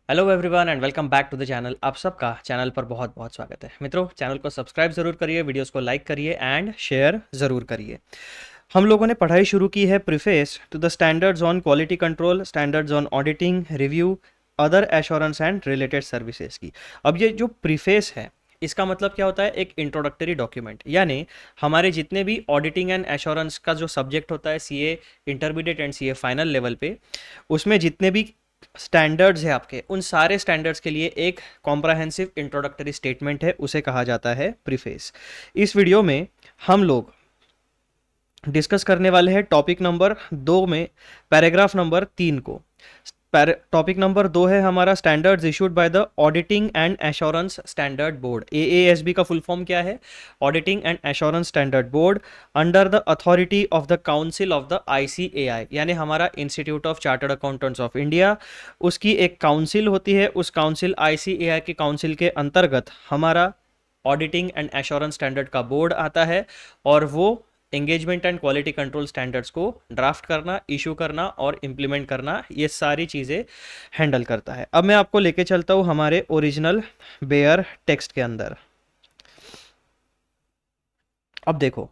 Hello everyone and welcome back to the channel. आप सबका channel पर बहुत बहुत स्वागत है। मित्रों, चैनल को सब्सक्राइब ज़रूर करिए, वीडियोस को लाइक करिए एंड शेयर ज़रूर करिए। हम लोगों ने पढ़ाई शुरू की है preface to the standards on quality control, standards on auditing, review, other assurance and related services की। अब ये जो प्रीफेस है, इसका मतलब क्या होता है? एक इंट्रोडक्टरी डॉक्यूमेंट, यानी हमारे जितने भी ऑडिटिंग एंड एश्योरेंस का जो सब्जेक्ट होता है CA intermediate and CA final level पे, उसमें जितने भी स्टैंडर्ड्स है आपके, उन सारे स्टैंडर्ड्स के लिए एक कॉम्प्रहेंसिव इंट्रोडक्टरी स्टेटमेंट है, उसे कहा जाता है प्रीफेस। इस वीडियो में हम लोग डिस्कस करने वाले हैं टॉपिक नंबर 2 में पैराग्राफ नंबर 3 को। टॉपिक नंबर 2 है हमारा standards issued by the auditing and assurance standard board. AASB का फुल फॉर्म क्या है? Auditing and assurance standard board under the authority of the council of the ICAI, यानी हमारा institute of chartered accountants of India. उसकी एक council होती है, उस काउंसिल आईसीएआई की काउंसिल के अंतर्गत हमारा ऑडिटिंग एंड एश्योरेंस स्टैंडर्ड का बोर्ड आता है, और वो engagement and quality control standards को ड्राफ्ट करना, इशू करना और इम्प्लीमेंट करना, ये सारी चीज़ें हैंडल करता है। अब मैं आपको लेके चलता हूँ हमारे ओरिजिनल बेयर टेक्स्ट के अंदर। अब देखो,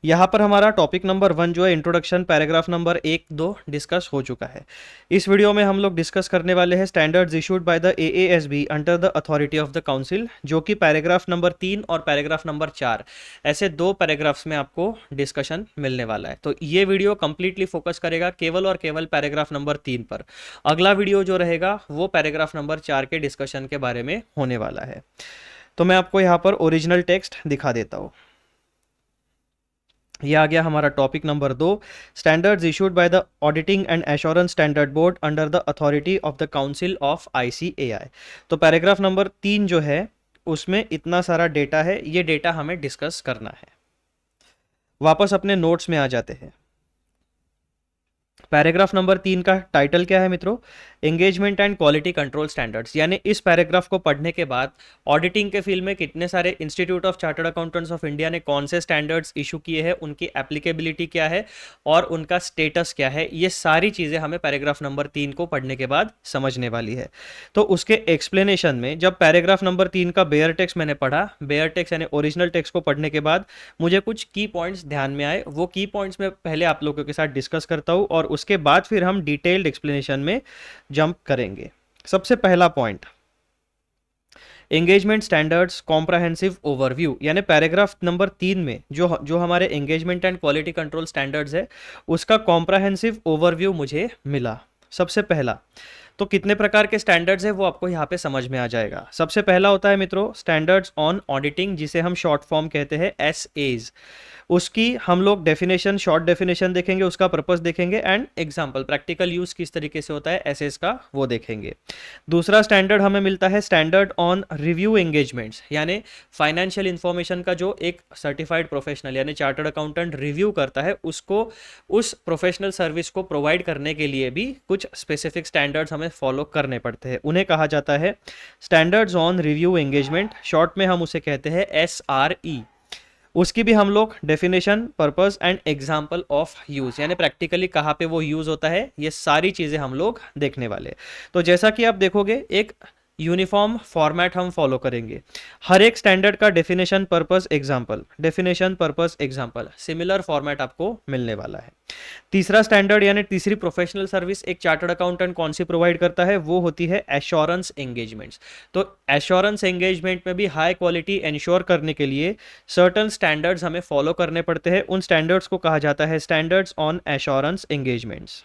यहाँ पर हमारा टॉपिक नंबर 1 जो है इंट्रोडक्शन, पैराग्राफ नंबर 1-2 डिस्कस हो चुका है। इस वीडियो में हम लोग डिस्कस करने वाले हैं standards issued by the AASB under the authority of the council, जो कि पैराग्राफ नंबर 3 और पैराग्राफ नंबर 4, ऐसे 2 पैराग्राफ्स में आपको डिस्कशन मिलने वाला है। तो ये वीडियो कंप्लीटली फोकस करेगा केवल और केवल पैराग्राफ नंबर 3 पर। अगला वीडियो जो रहेगा वो पैराग्राफ नंबर 4 के डिस्कशन के बारे में होने वाला है। तो मैं आपको यहाँ पर ओरिजिनल टेक्स्ट दिखा देता हूँ। ये आ गया हमारा topic number 2, standards issued by the auditing and assurance standard board under the authority of the council of ICAI. तो पैराग्राफ नंबर 3 जो है उसमें इतना सारा डेटा है, ये डेटा हमें डिस्कस करना है। वापस अपने नोट्स में आ जाते हैं। पैराग्राफ नंबर 3 का टाइटल क्या है मित्रों? Engagement and quality control standards. यानी इस पैराग्राफ को पढ़ने के बाद ऑडिटिंग के फील्ड में कितने सारे institute of chartered accountants of India ने कौन से स्टैंडर्ड्स इशू किए हैं, उनकी एप्लीकेबिलिटी क्या है और उनका स्टेटस क्या है, ये सारी चीज़ें हमें पैराग्राफ नंबर 3 को पढ़ने के बाद समझने वाली है। तो उसके एक्सप्लेनेशन में जब पैराग्राफ नंबर 3 का बेयर टेक्स्ट मैंने पढ़ा, बेयर टेक्स्ट यानी ओरिजिनल टेक्स्ट को पढ़ने के बाद मुझे कुछ की पॉइंट्स ध्यान में आए। वो की पॉइंट्स में पहले आप लोगों के साथ डिस्कस करता हूँ और उसके बाद फिर हम डिटेल्ड एक्सप्लेनेशन में जंप करेंगे। सबसे पहला point, engagement standards comprehensive overview, यानी पैराग्राफ नंबर 3 में जो हमारे engagement and quality control standards है, उसका कॉम्प्रहेंसिव ओवरव्यू मुझे मिला। सबसे पहला तो कितने प्रकार के स्टैंडर्ड्स है वो आपको यहाँ पे समझ में आ जाएगा। सबसे पहला होता है मित्रों स्टैंडर्ड्स ऑन ऑडिटिंग, जिसे हम शॉर्ट फॉर्म कहते हैं एसएज। उसकी हम लोग डेफिनेशन, शॉर्ट डेफिनेशन देखेंगे, उसका पर्पस देखेंगे एंड एग्जांपल, प्रैक्टिकल यूज किस तरीके से होता है एसएस का, वो देखेंगे। दूसरा स्टैंडर्ड हमें मिलता है स्टैंडर्ड ऑन रिव्यू एंगेजमेंट्स, यानी फाइनेंशियल इंफॉर्मेशन का जो एक सर्टिफाइड प्रोफेशनल यानी चार्टर्ड अकाउंटेंट रिव्यू करता है, उसको उस प्रोफेशनल सर्विस को प्रोवाइड करने के लिए भी कुछ स्पेसिफिक स्टैंडर्ड्स हमें फॉलो करने पड़ते हैं, उन्हें कहा जाता है standards on review engagement, short में हम उसे कहते हैं एसआरई। उसकी भी हम लोग definition, purpose and example of use, यानी प्रैक्टिकली कहाँ पे वो यूज होता है, ये सारी चीजें हम लोग देखने वाले। तो जैसा कि आप देखोगे एक यूनिफॉर्म फॉर्मेट हम फॉलो करेंगे। हर एक स्टैंडर्ड का definition, purpose, example, definition, purpose, example, similar format आपको मिलने वाला है। तीसरा स्टैंडर्ड यानी तीसरी प्रोफेशनल सर्विस एक चार्टर्ड अकाउंटेंट कौन सी प्रोवाइड करता है, वो होती है एश्योरेंस एंगेजमेंट्स। तो एश्योरेंस एंगेजमेंट में भी हाई क्वालिटी इंश्योर करने के लिए सर्टन स्टैंडर्ड्स हमें फॉलो करने पड़ते हैं। उन स्टैंडर्ड्स को कहा जाता है standards on assurance engagements,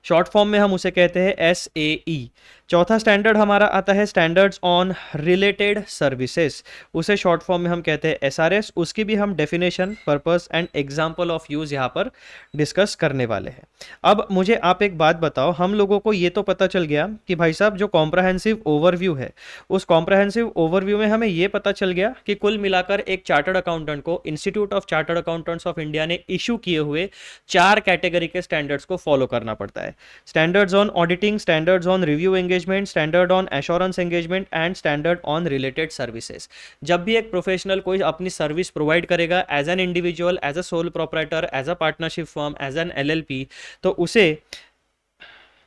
short form में हम उसे कहते हैं एसएई। चौथा स्टैंडर्ड हमारा आता है स्टैंडर्ड्स ऑन रिलेटेड सर्विसेज, उसे शॉर्ट फॉर्म में हम कहते हैं एसआरएस। उसकी भी हम definition, purpose and example of use यहाँ पर डिस्कस करने वाले हैं। अब मुझे आप एक बात बताओ, हम लोगों को ये तो पता चल गया कि भाई साहब जो कॉम्प्रहेंसिव ओवरव्यू है, उस कॉम्प्रहेंसिव ओवरव्यू में हमें ये पता चल गया कि कुल मिलाकर एक चार्टर्ड अकाउंटेंट को institute of chartered accountants of India ने इशू किए हुए 4 कैटेगरी के स्टैंडर्ड्स को फॉलो करना पड़ता है। Standards on auditing, standards on review engagement, standard on assurance engagement and standard on related services. जब भी एक प्रोफेशनल कोई अपनी सर्विस प्रोवाइड करेगा as an individual, as a sole proprietor, as a partnership firm, as an LLP, तो उसे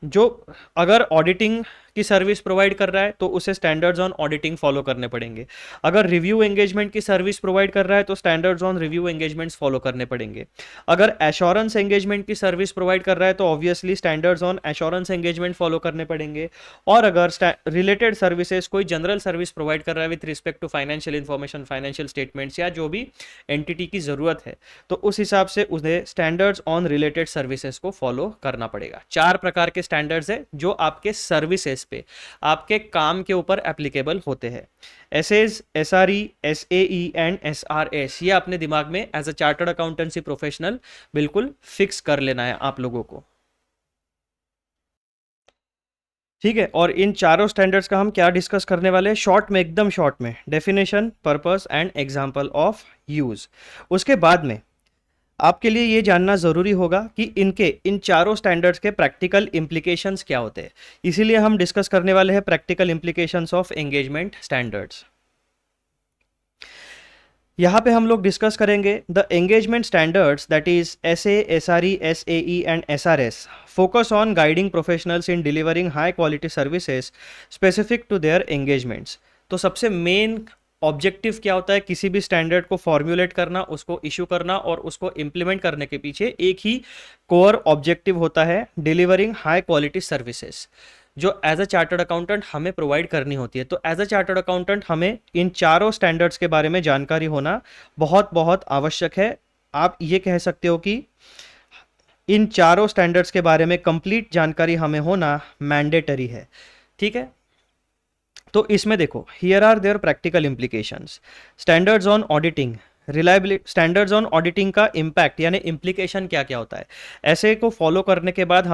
जो अगर ऑडिटिंग की सर्विस प्रोवाइड कर रहा है तो उसे स्टैंडर्ड्स ऑन ऑडिटिंग फॉलो करने पड़ेंगे। अगर रिव्यू एंगेजमेंट की सर्विस प्रोवाइड कर रहा है तो standards on review engagements follow करने पड़ेंगे। अगर एश्योरेंस एंगेजमेंट की सर्विस प्रोवाइड कर रहा है तो obviously standards on assurance engagement follow करने पड़ेंगे। और अगर रिलेटेड सर्विसेज कोई जनरल सर्विस प्रोवाइड कर रहा है with respect to financial information, financial statements या जो भी एंटिटी की जरूरत है, तो उस हिसाब से उन्हें स्टैंडर्ड्स ऑन रिलेटेड सर्विसेज को फॉलो करना पड़ेगा। 4 प्रकार के स्टैंडर्ड्स है जो आपके सर्विसेज पे, आपके काम के ऊपर एप्लीकेबल होते हैं। SAs, SRE, SAE and SRS, ये अपने दिमाग में as a chartered accountancy professional बिल्कुल फिक्स कर लेना है आप लोगों को। ठीक है, और इन चारों स्टैंडर्ड्स का हम क्या डिस्कस करने वाले हैं शॉर्ट में, एकदम शॉर्ट में, definition, purpose and example of use. उसके बाद में आपके लिए ये जानना जरूरी होगा कि इन चारों स्टैंडर्ड्स के प्रैक्टिकल इंप्लीकेशंस क्या होते हैं। इसीलिए हम डिस्कस करने वाले हैं practical implications of engagement standards. यहाँ पे हम लोग डिस्कस करेंगे the engagement standards, that is SA, SRE, SAE and SRS focus on guiding professionals in delivering high quality services specific to their engagements. तो सबसे मेन ऑब्जेक्टिव क्या होता है किसी भी स्टैंडर्ड को फॉर्मुलेट करना, उसको इशू करना और उसको इम्प्लीमेंट करने के पीछे एक ही कोर ऑब्जेक्टिव होता है, डिलीवरिंग हाई क्वालिटी सर्विसेज, जो एज अ चार्टर्ड अकाउंटेंट हमें प्रोवाइड करनी होती है। तो एज अ चार्टर्ड अकाउंटेंट हमें इन चारों स्टैंडर्ड्स के बारे में जानकारी होना बहुत बहुत आवश्यक है। आप ये कह सकते हो कि इन चारों स्टैंडर्ड्स के बारे में कंप्लीट जानकारी हमें होना मैंडेटरी है। ठीक है, तो इसमें देखो, here are their practical implications. Standards on auditing, reliability, standards on auditing का इम्पैक्ट यानी इम्प्लीकेशन क्या क्या होता है। ऐसे को फॉलो करने के बाद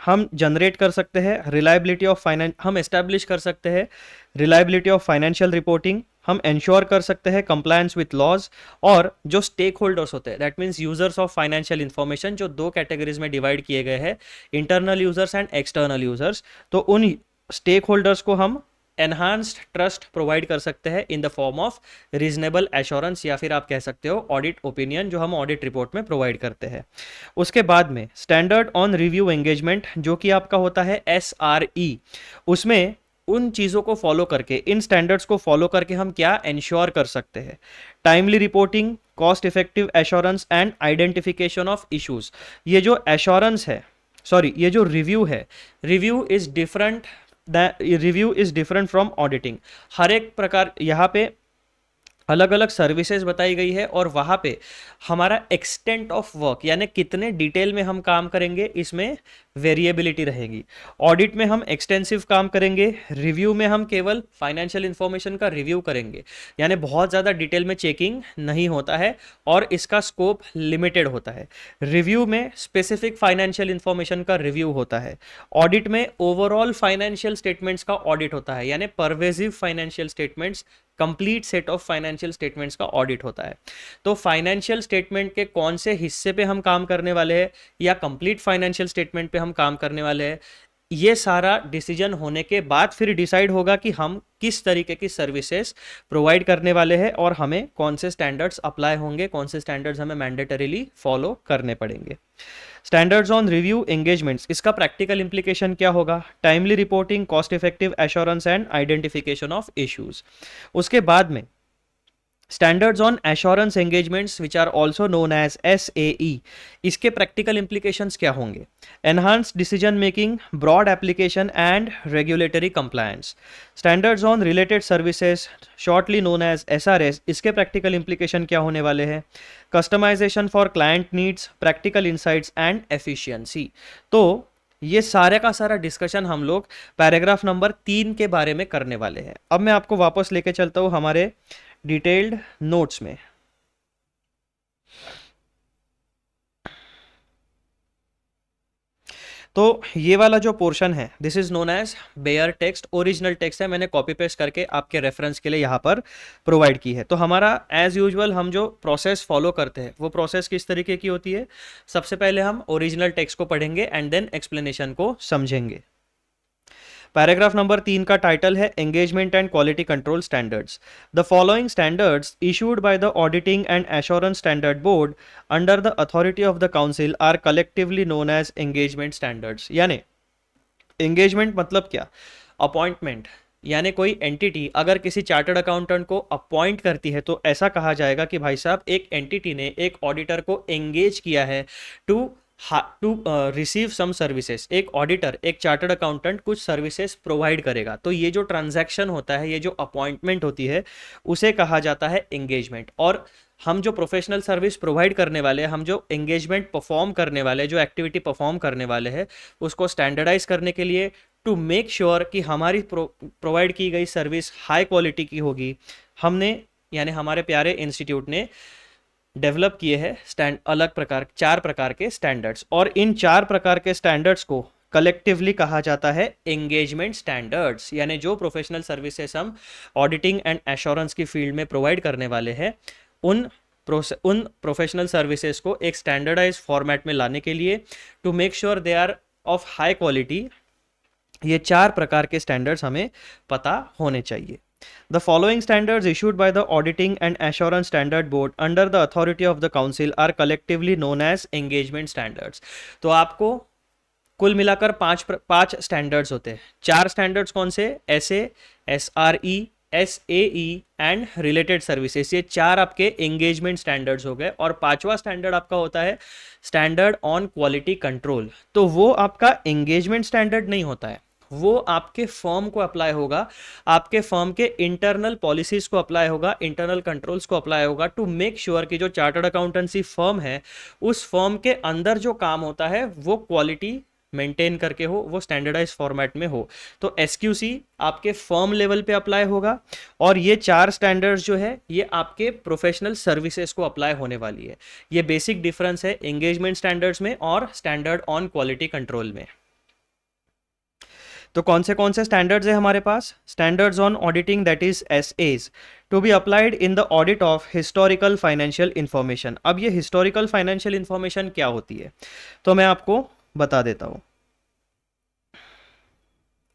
हम जनरेट कर सकते हैं रिलायबिलिटी ऑफ फाइनेंस, हम एस्टैब्लिश कर सकते हैं रिलायबिलिटी ऑफ फाइनेंशियल रिपोर्टिंग, हम इंश्योर कर सकते हैं कंप्लायंस विथ लॉज, और जो स्टेक होल्डर्स होते हैं that means users of financial information, जो 2 कैटेगरीज में डिवाइड किए गए हैं, internal users and external users. तो उन स्टेक होल्डर्स को हम एनहांस्ड ट्रस्ट प्रोवाइड कर सकते हैं in the form of reasonable assurance, या फिर आप कह सकते हो ऑडिट ओपिनियन, जो हम ऑडिट रिपोर्ट में प्रोवाइड करते हैं। उसके बाद में स्टैंडर्ड ऑन रिव्यू एंगेजमेंट, जो कि आपका होता है एसआरई, उसमें उन चीज़ों को फॉलो करके, इन स्टैंडर्ड्स को फॉलो करके हम क्या इंश्योर कर सकते हैं, timely reporting, cost effective assurance and identification of issues. ये जो एश्योरेंस है, सॉरी, ये जो रिव्यू है, review is different from auditing. हर एक प्रकार यहाँ पे अलग अलग सर्विसेज बताई गई है और वहाँ पे हमारा एक्सटेंट ऑफ वर्क यानी कितने डिटेल में हम काम करेंगे, इसमें वेरिएबिलिटी रहेगी। ऑडिट में हम एक्सटेंसिव काम करेंगे, रिव्यू में हम केवल फाइनेंशियल इंफॉर्मेशन का रिव्यू करेंगे, यानी बहुत ज़्यादा डिटेल में चेकिंग नहीं होता है और इसका स्कोप लिमिटेड होता है। रिव्यू में स्पेसिफिक फाइनेंशियल इंफॉर्मेशन का रिव्यू होता है, ऑडिट में ओवरऑल फाइनेंशियल स्टेटमेंट्स का ऑडिट होता है, यानी pervasive financial statements, complete set of financial statements का ऑडिट होता है। तो फाइनेंशियल स्टेटमेंट के कौन से हिस्से पे हम काम करने वाले हैं या कंप्लीट फाइनेंशियल स्टेटमेंट पे हम काम करने वाले हैं, ये सारा डिसीजन होने के बाद फिर डिसाइड होगा कि हम किस तरीके की सर्विसेज प्रोवाइड करने वाले हैं और हमें कौन से स्टैंडर्ड्स अप्लाई होंगे, कौन से स्टैंडर्ड्स हमें मैंडेटरीली फॉलो करने पड़ेंगे। स्टैंडर्ड्स ऑन रिव्यू एंगेजमेंट्स, इसका प्रैक्टिकल इंप्लीकेशन क्या होगा, timely reporting, cost effective assurance and identification of issues. उसके बाद में standards on assurance engagements which are also known as SAE, इसके प्रैक्टिकल इंप्लीकेशंस क्या होंगे, enhance decision making, broad application and regulatory compliance. Standards on related services shortly known as SRS, इसके practical implication क्या होने वाले हैं, customization for client needs, practical insights and efficiency. तो ये सारे का सारा डिस्कशन हम लोग पैराग्राफ नंबर 3 के बारे में करने वाले हैं। अब मैं आपको वापस लेके चलता हूँ हमारे डिटेल्ड नोट्स में। तो ये वाला जो पोर्शन है this is known as bare text, original text है, मैंने कॉपी पेस्ट करके आपके रेफरेंस के लिए यहाँ पर प्रोवाइड की है। तो हमारा एज यूजुअल हम जो प्रोसेस फॉलो करते हैं वो प्रोसेस किस तरीके की होती है, सबसे पहले हम ओरिजिनल टेक्स्ट को पढ़ेंगे एंड देन एक्सप्लेनेशन को समझेंगे। पैराग्राफ नंबर 3 का टाइटल है engagement and quality control standards. The following standards issued by the auditing and assurance standard board under the authority of the council are collectively known as engagement standards. यानी engagement मतलब क्या, appointment यानी कोई entity अगर किसी chartered accountant को appoint करती है तो ऐसा कहा जाएगा कि भाई साहब एक एंटिटी ने एक ऑडिटर को एंगेज किया है टू रिसीव सम सर्विसेज। एक ऑडिटर, एक चार्टर्ड अकाउंटेंट कुछ सर्विसेज प्रोवाइड करेगा, तो ये जो ट्रांजैक्शन होता है, ये जो अपॉइंटमेंट होती है, उसे कहा जाता है एंगेजमेंट। और हम जो प्रोफेशनल सर्विस प्रोवाइड करने वाले हैं, हम जो एंगेजमेंट परफॉर्म करने वाले हैं, जो एक्टिविटी परफॉर्म करने वाले हैं, उसको स्टैंडर्डाइज करने के लिए टू मेक श्योर कि हमारी प्रोवाइड की गई सर्विस हाई क्वालिटी की होगी, हमने यानी हमारे प्यारे इंस्टीट्यूट ने डेवलप किए हैं चार प्रकार के स्टैंडर्ड्स। और इन 4 प्रकार के स्टैंडर्ड्स को कलेक्टिवली कहा जाता है एंगेजमेंट स्टैंडर्ड्स। यानी जो प्रोफेशनल सर्विसेज हम ऑडिटिंग एंड एश्योरेंस की फील्ड में प्रोवाइड करने वाले हैं, उन प्रोफेशनल सर्विसेज को एक स्टैंडर्डाइज फॉर्मेट में लाने के लिए to make sure they are of high quality, ये 4 प्रकार के स्टैंडर्ड्स हमें पता होने चाहिए। The following standards issued by the Auditing and Assurance Standard Board under the authority of the Council are collectively known as engagement standards। तो आपको कुल मिलाकर पांच स्टैंडर्ड्स होते हैं। 4 स्टैंडर्ड्स कौन से? SA, SRE, SAE and related services, ये 4 आपके एंगेजमेंट स्टैंडर्ड्स हो गए। और 5वां स्टैंडर्ड आपका होता है स्टैंडर्ड ऑन क्वालिटी कंट्रोल। तो वो आपका एंगेजमेंट स्टैंडर्ड नहीं होता है, वो आपके फर्म को अप्लाई होगा, आपके फर्म के इंटरनल पॉलिसीज को अप्लाई होगा, इंटरनल कंट्रोल्स को अप्लाई होगा टू मेक श्योर कि जो चार्टर्ड अकाउंटेंसी फर्म है, उस फर्म के अंदर जो काम होता है वो क्वालिटी मेंटेन करके हो, वो स्टैंडर्डाइज फॉर्मेट में हो। तो SQC आपके फर्म लेवल पे अप्लाई होगा। और ये 4 स्टैंडर्ड्स जो है ये आपके प्रोफेशनल सर्विसेज को अप्लाई होने वाली है। ये बेसिक डिफरेंस है एंगेजमेंट स्टैंडर्ड्स में और स्टैंडर्ड ऑन क्वालिटी कंट्रोल में। तो कौन से स्टैंडर्ड्स है हमारे पास? Standards on auditing, that is SAs, to be applied in the audit of historical financial information. अब ये हिस्टोरिकल फाइनेंशियल इंफॉर्मेशन क्या होती है, तो मैं आपको बता देता हूं।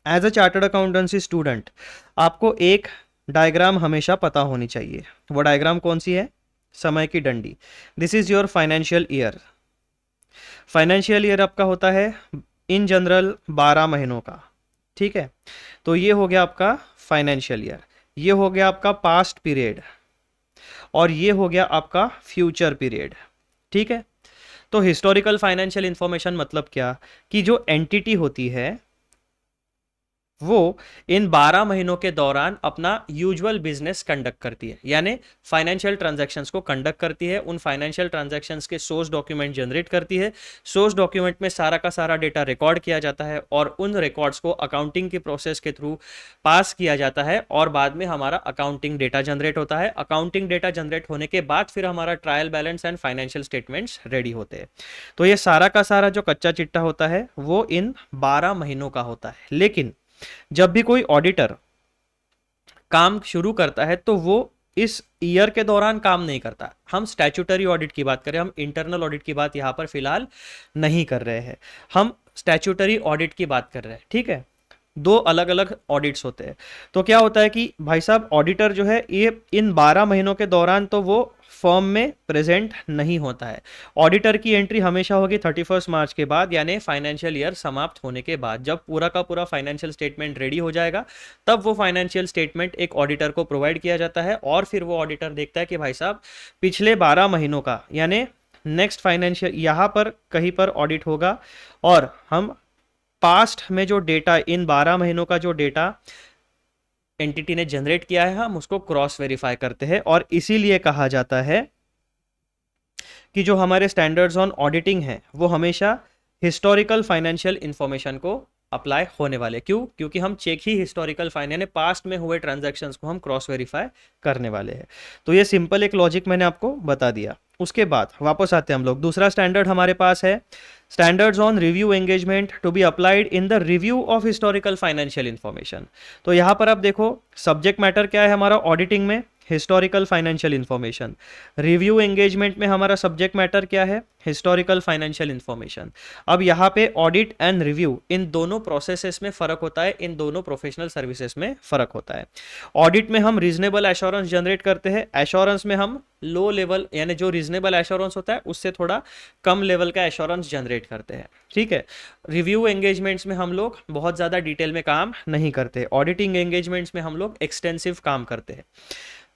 As a chartered accountancy student आपको एक डायग्राम हमेशा पता होनी चाहिए। वो डायग्राम कौन सी है? समय की डंडी। This is your financial year. Financial year आपका होता है इन जनरल 12 महीनों का, ठीक है। तो ये हो गया आपका फाइनेंशियल ईयर, ये हो गया आपका पास्ट पीरियड, और ये हो गया आपका फ्यूचर पीरियड, ठीक है। तो हिस्टोरिकल फाइनेंशियल इंफॉर्मेशन मतलब क्या कि जो एंटिटी होती है वो इन 12 महीनों के दौरान अपना यूजुअल बिजनेस कंडक्ट करती है, यानी फाइनेंशियल ट्रांजैक्शंस को कंडक्ट करती है। उन फाइनेंशियल ट्रांजैक्शंस के सोर्स डॉक्यूमेंट जनरेट करती है। सोर्स डॉक्यूमेंट में सारा का सारा डेटा रिकॉर्ड किया जाता है और उन रिकॉर्ड्स को अकाउंटिंग की प्रोसेस के थ्रू पास किया जाता है और बाद में हमारा अकाउंटिंग डेटा जनरेट होता है। अकाउंटिंग डेटा जनरेट होने के बाद फिर हमारा trial balance and financial statements ready होते हैं। तो ये सारा का सारा जो कच्चा चिट्टा होता है वो इन 12 महीनों का होता है। लेकिन जब भी कोई ऑडिटर काम शुरू करता है तो वो इस ईयर के दौरान काम नहीं करता। हम स्टैट्यूटरी ऑडिट की बात करें, हम इंटरनल ऑडिट की बात यहां पर फिलहाल नहीं कर रहे हैं, हम स्टैट्यूटरी ऑडिट की बात कर रहे हैं, ठीक है। 2 अलग अलग ऑडिट्स होते हैं। तो क्या होता है कि भाई साहब ऑडिटर जो है ये इन 12 महीनों के दौरान तो वो फर्म में प्रेजेंट नहीं होता है। ऑडिटर की एंट्री हमेशा होगी 31 मार्च के बाद, यानी फाइनेंशियल ईयर समाप्त होने के बाद। जब पूरा का पूरा फाइनेंशियल स्टेटमेंट रेडी हो जाएगा तब वो फाइनेंशियल स्टेटमेंट एक ऑडिटर को प्रोवाइड किया जाता है और फिर वो ऑडिटर देखता है कि भाई साहब पिछले 12 महीनों का यानी नेक्स्ट फाइनेंशियल यहाँ पर कहीं पर ऑडिट होगा और हम पास्ट में जो डेटा इन 12 महीनों का जो डेटा एंटिटी ने जनरेट किया है हम उसको क्रॉस वेरीफाई करते हैं। और इसीलिए कहा जाता है कि जो हमारे स्टैंडर्ड्स ऑन ऑडिटिंग है वो हमेशा हिस्टोरिकल फाइनेंशियल इंफॉर्मेशन को अप्लाई होने वाले। क्यों? क्योंकि हम चेक ही हिस्टोरिकल फाइनेंस पास्ट में हुए ट्रांजैक्शंस को हम क्रॉस वेरीफाई करने वाले हैं। तो ये सिंपल एक लॉजिक मैंने आपको बता दिया। उसके बाद वापस आते हैं हम लोग, दूसरा स्टैंडर्ड हमारे पास है standards on review engagement to be applied in the review of historical financial information. तो यहाँ पर आप देखो सब्जेक्ट मैटर क्या है हमारा ऑडिटिंग में, historical financial information. Review engagement में हमारा सब्जेक्ट मैटर क्या है? Historical financial information. अब यहाँ पे ऑडिट एंड रिव्यू, इन दोनों प्रोसेसेस में फ़र्क होता है, इन दोनों प्रोफेशनल सर्विसेज में फ़र्क होता है। ऑडिट में हम रीजनेबल एश्योरेंस जनरेट करते हैं, एश्योरेंस में हम लो लेवल यानी जो रीजनेबल एश्योरेंस होता है उससे थोड़ा कम लेवल का एश्योरेंस जनरेट करते हैं, ठीक है। रिव्यू एंगेजमेंट्स में हम लोग बहुत ज़्यादा डिटेल में काम नहीं करते, ऑडिटिंग एंगेजमेंट्स में हम लोग एक्सटेंसिव काम करते हैं।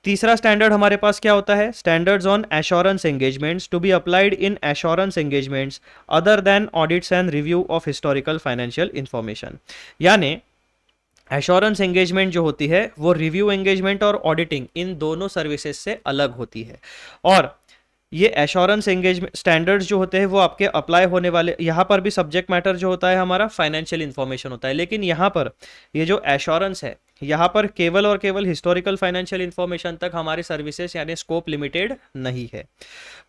तीसरा स्टैंडर्ड हमारे पास क्या होता है? Standards on assurance engagements to be applied in assurance engagements other than audits and review of historical financial information. यानी एश्योरेंस एंगेजमेंट जो होती है वो रिव्यू एंगेजमेंट और ऑडिटिंग इन दोनों सर्विसेज से अलग होती है। और ये एश्योरेंस एंगेजमेंट स्टैंडर्ड्स जो होते हैं वो आपके अप्लाई होने वाले, यहाँ पर भी सब्जेक्ट मैटर जो होता है हमारा फाइनेंशियल इंफॉर्मेशन होता है, लेकिन यहाँ पर ये जो एश्योरेंस है यहाँ पर केवल और केवल हिस्टोरिकल फाइनेंशियल इंफॉर्मेशन तक हमारी सर्विसेज यानी स्कोप लिमिटेड नहीं है।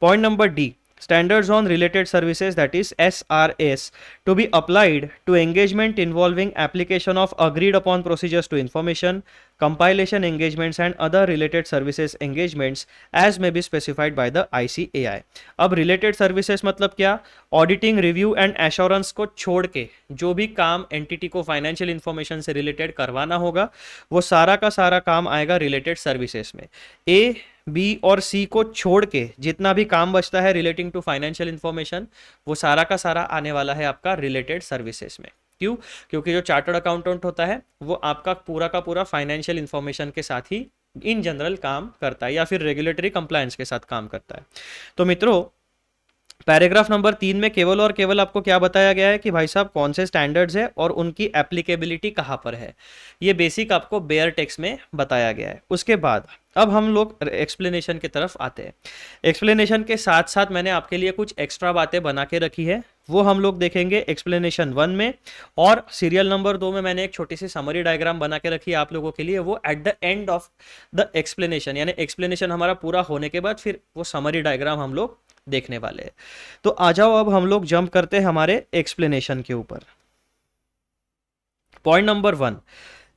Point number D, standards on related services, that is SRS, to be applied to engagement involving application of agreed upon procedures to information, compilation engagements and other related services engagements as may be specified by the ICAI। अब related services मतलब क्या? Auditing, review and assurance को छोड़ के जो भी काम entity को फाइनेंशियल इंफॉर्मेशन से रिलेटेड करवाना होगा वो सारा का सारा काम आएगा रिलेटेड सर्विसेज में। ए, बी और सी को छोड़ के जितना भी काम बचता है रिलेटिंग टू फाइनेंशियल इंफॉर्मेशन वो सारा का सारा आने वाला है आपका रिलेटेड सर्विसेज में। क्यों? क्योंकि जो चार्टर्ड अकाउंटेंट होता है वो आपका पूरा का पूरा फाइनेंशियल इंफॉर्मेशन के साथ ही इन जनरल काम करता है या फिर रेगुलेटरी कंप्लायंस के साथ काम करता है। तो मित्रों, पैराग्राफ नंबर 3 में केवल और केवल आपको क्या बताया गया है कि भाई साहब कौन से स्टैंडर्ड्स है और उनकी एप्लीकेबिलिटी कहाँ पर है, ये बेसिक आपको बेयर टेक्स्ट में बताया गया है। उसके बाद अब हम लोग एक्सप्लेनेशन की तरफ आते हैं। एक्सप्लेनेशन के साथ साथ मैंने आपके लिए कुछ एक्स्ट्रा बातें बना के रखी है, वो हम लोग देखेंगे एक्सप्लेनेशन 1 में, और सीरियल नंबर 2 में मैंने एक छोटी सी समरी डायग्राम बना के रखी है आप लोगों के लिए, वो at the end of the explanation, यानी एक्सप्लेनेशन हमारा पूरा होने के बाद फिर वो समरी डायग्राम हम लोग देखने वाले हैं। तो आ जाओ अब हम लोग जंप करते हैं हमारे एक्सप्लेनेशन के ऊपर। Point number 1,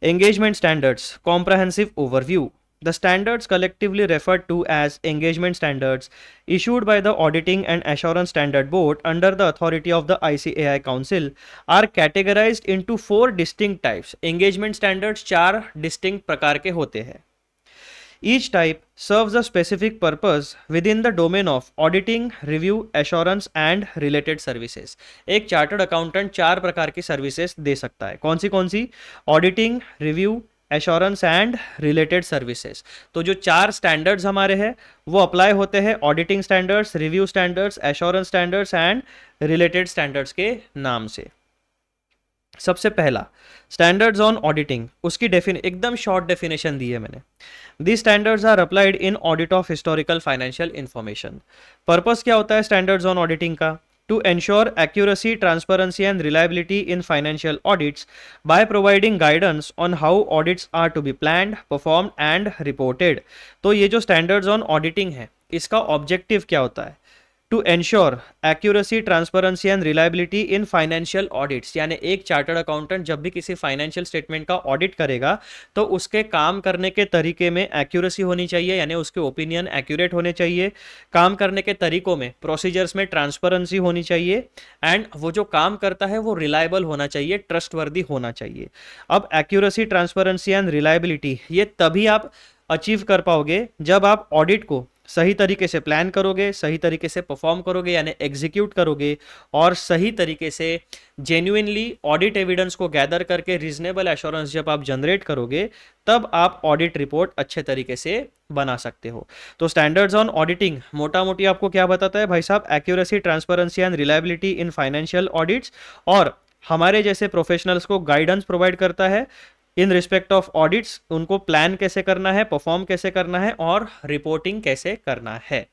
engagement standards, comprehensive overview. The standards collectively referred to as engagement standards issued by the Auditing and Assurance Standard Board under the authority of the ICAI Council are categorized into 4 distinct types। Engagement standards 4 distinct प्रकार के होते हैं। Each type serves a specific purpose within the domain of auditing, review, assurance and related services। एक chartered accountant 4 प्रकार की services दे सकता है। कौन सी? Auditing, review, assurance and related services. तो जो 4 स्टैंडर्ड्स हमारे हैं वो अप्लाई होते हैं auditing standards, review standards, assurance standards and related standards के नाम से। सबसे पहला स्टैंडर्ड्स ऑन ऑडिटिंग, उसकी एकदम शॉर्ट डेफिनेशन दी है मैंने। These standards are applied in audit of historical financial information। Purpose क्या होता है स्टैंडर्ड्स ऑन ऑडिटिंग का? To ensure accuracy, transparency and reliability in financial audits by providing guidance on how audits are to be planned, performed and reported। तो ये जो standards on auditing है इसका objective क्या होता है? To ensure accuracy, transparency and reliability in financial audits. यानी एक चार्टर्ड अकाउंटेंट जब भी किसी फाइनेंशियल स्टेटमेंट का ऑडिट करेगा तो उसके काम करने के तरीके में एक्यूरेसी होनी चाहिए, यानी उसके ओपिनियन एक्यूरेट होने चाहिए। काम करने के तरीकों में, प्रोसीजर्स में ट्रांसपेरेंसी होनी चाहिए एंड वो जो काम करता है वो रिलायबल होना चाहिए, ट्रस्टवर्दी होना चाहिए। अब एक्यूरेसी, ट्रांसपेरेंसी एंड रिलायबिलिटी ये तभी आप अचीव कर पाओगे जब आप ऑडिट को सही तरीके से प्लान करोगे, सही तरीके से परफॉर्म करोगे यानी एग्जीक्यूट करोगे, और सही तरीके से जेन्युइनली ऑडिट एविडेंस को गैदर करके रीजनेबल एश्योरेंस जब आप जनरेट करोगे तब आप ऑडिट रिपोर्ट अच्छे तरीके से बना सकते हो। तो स्टैंडर्ड्स ऑन ऑडिटिंग मोटा मोटी आपको क्या बताता है भाई साहब? Accuracy, transparency and reliability in financial audits, और हमारे जैसे प्रोफेशनल्स को गाइडेंस प्रोवाइड करता है इन रिस्पेक्ट ऑफ ऑडिट्स, उनको प्लान कैसे करना है, परफॉर्म कैसे करना है और रिपोर्टिंग कैसे करना है।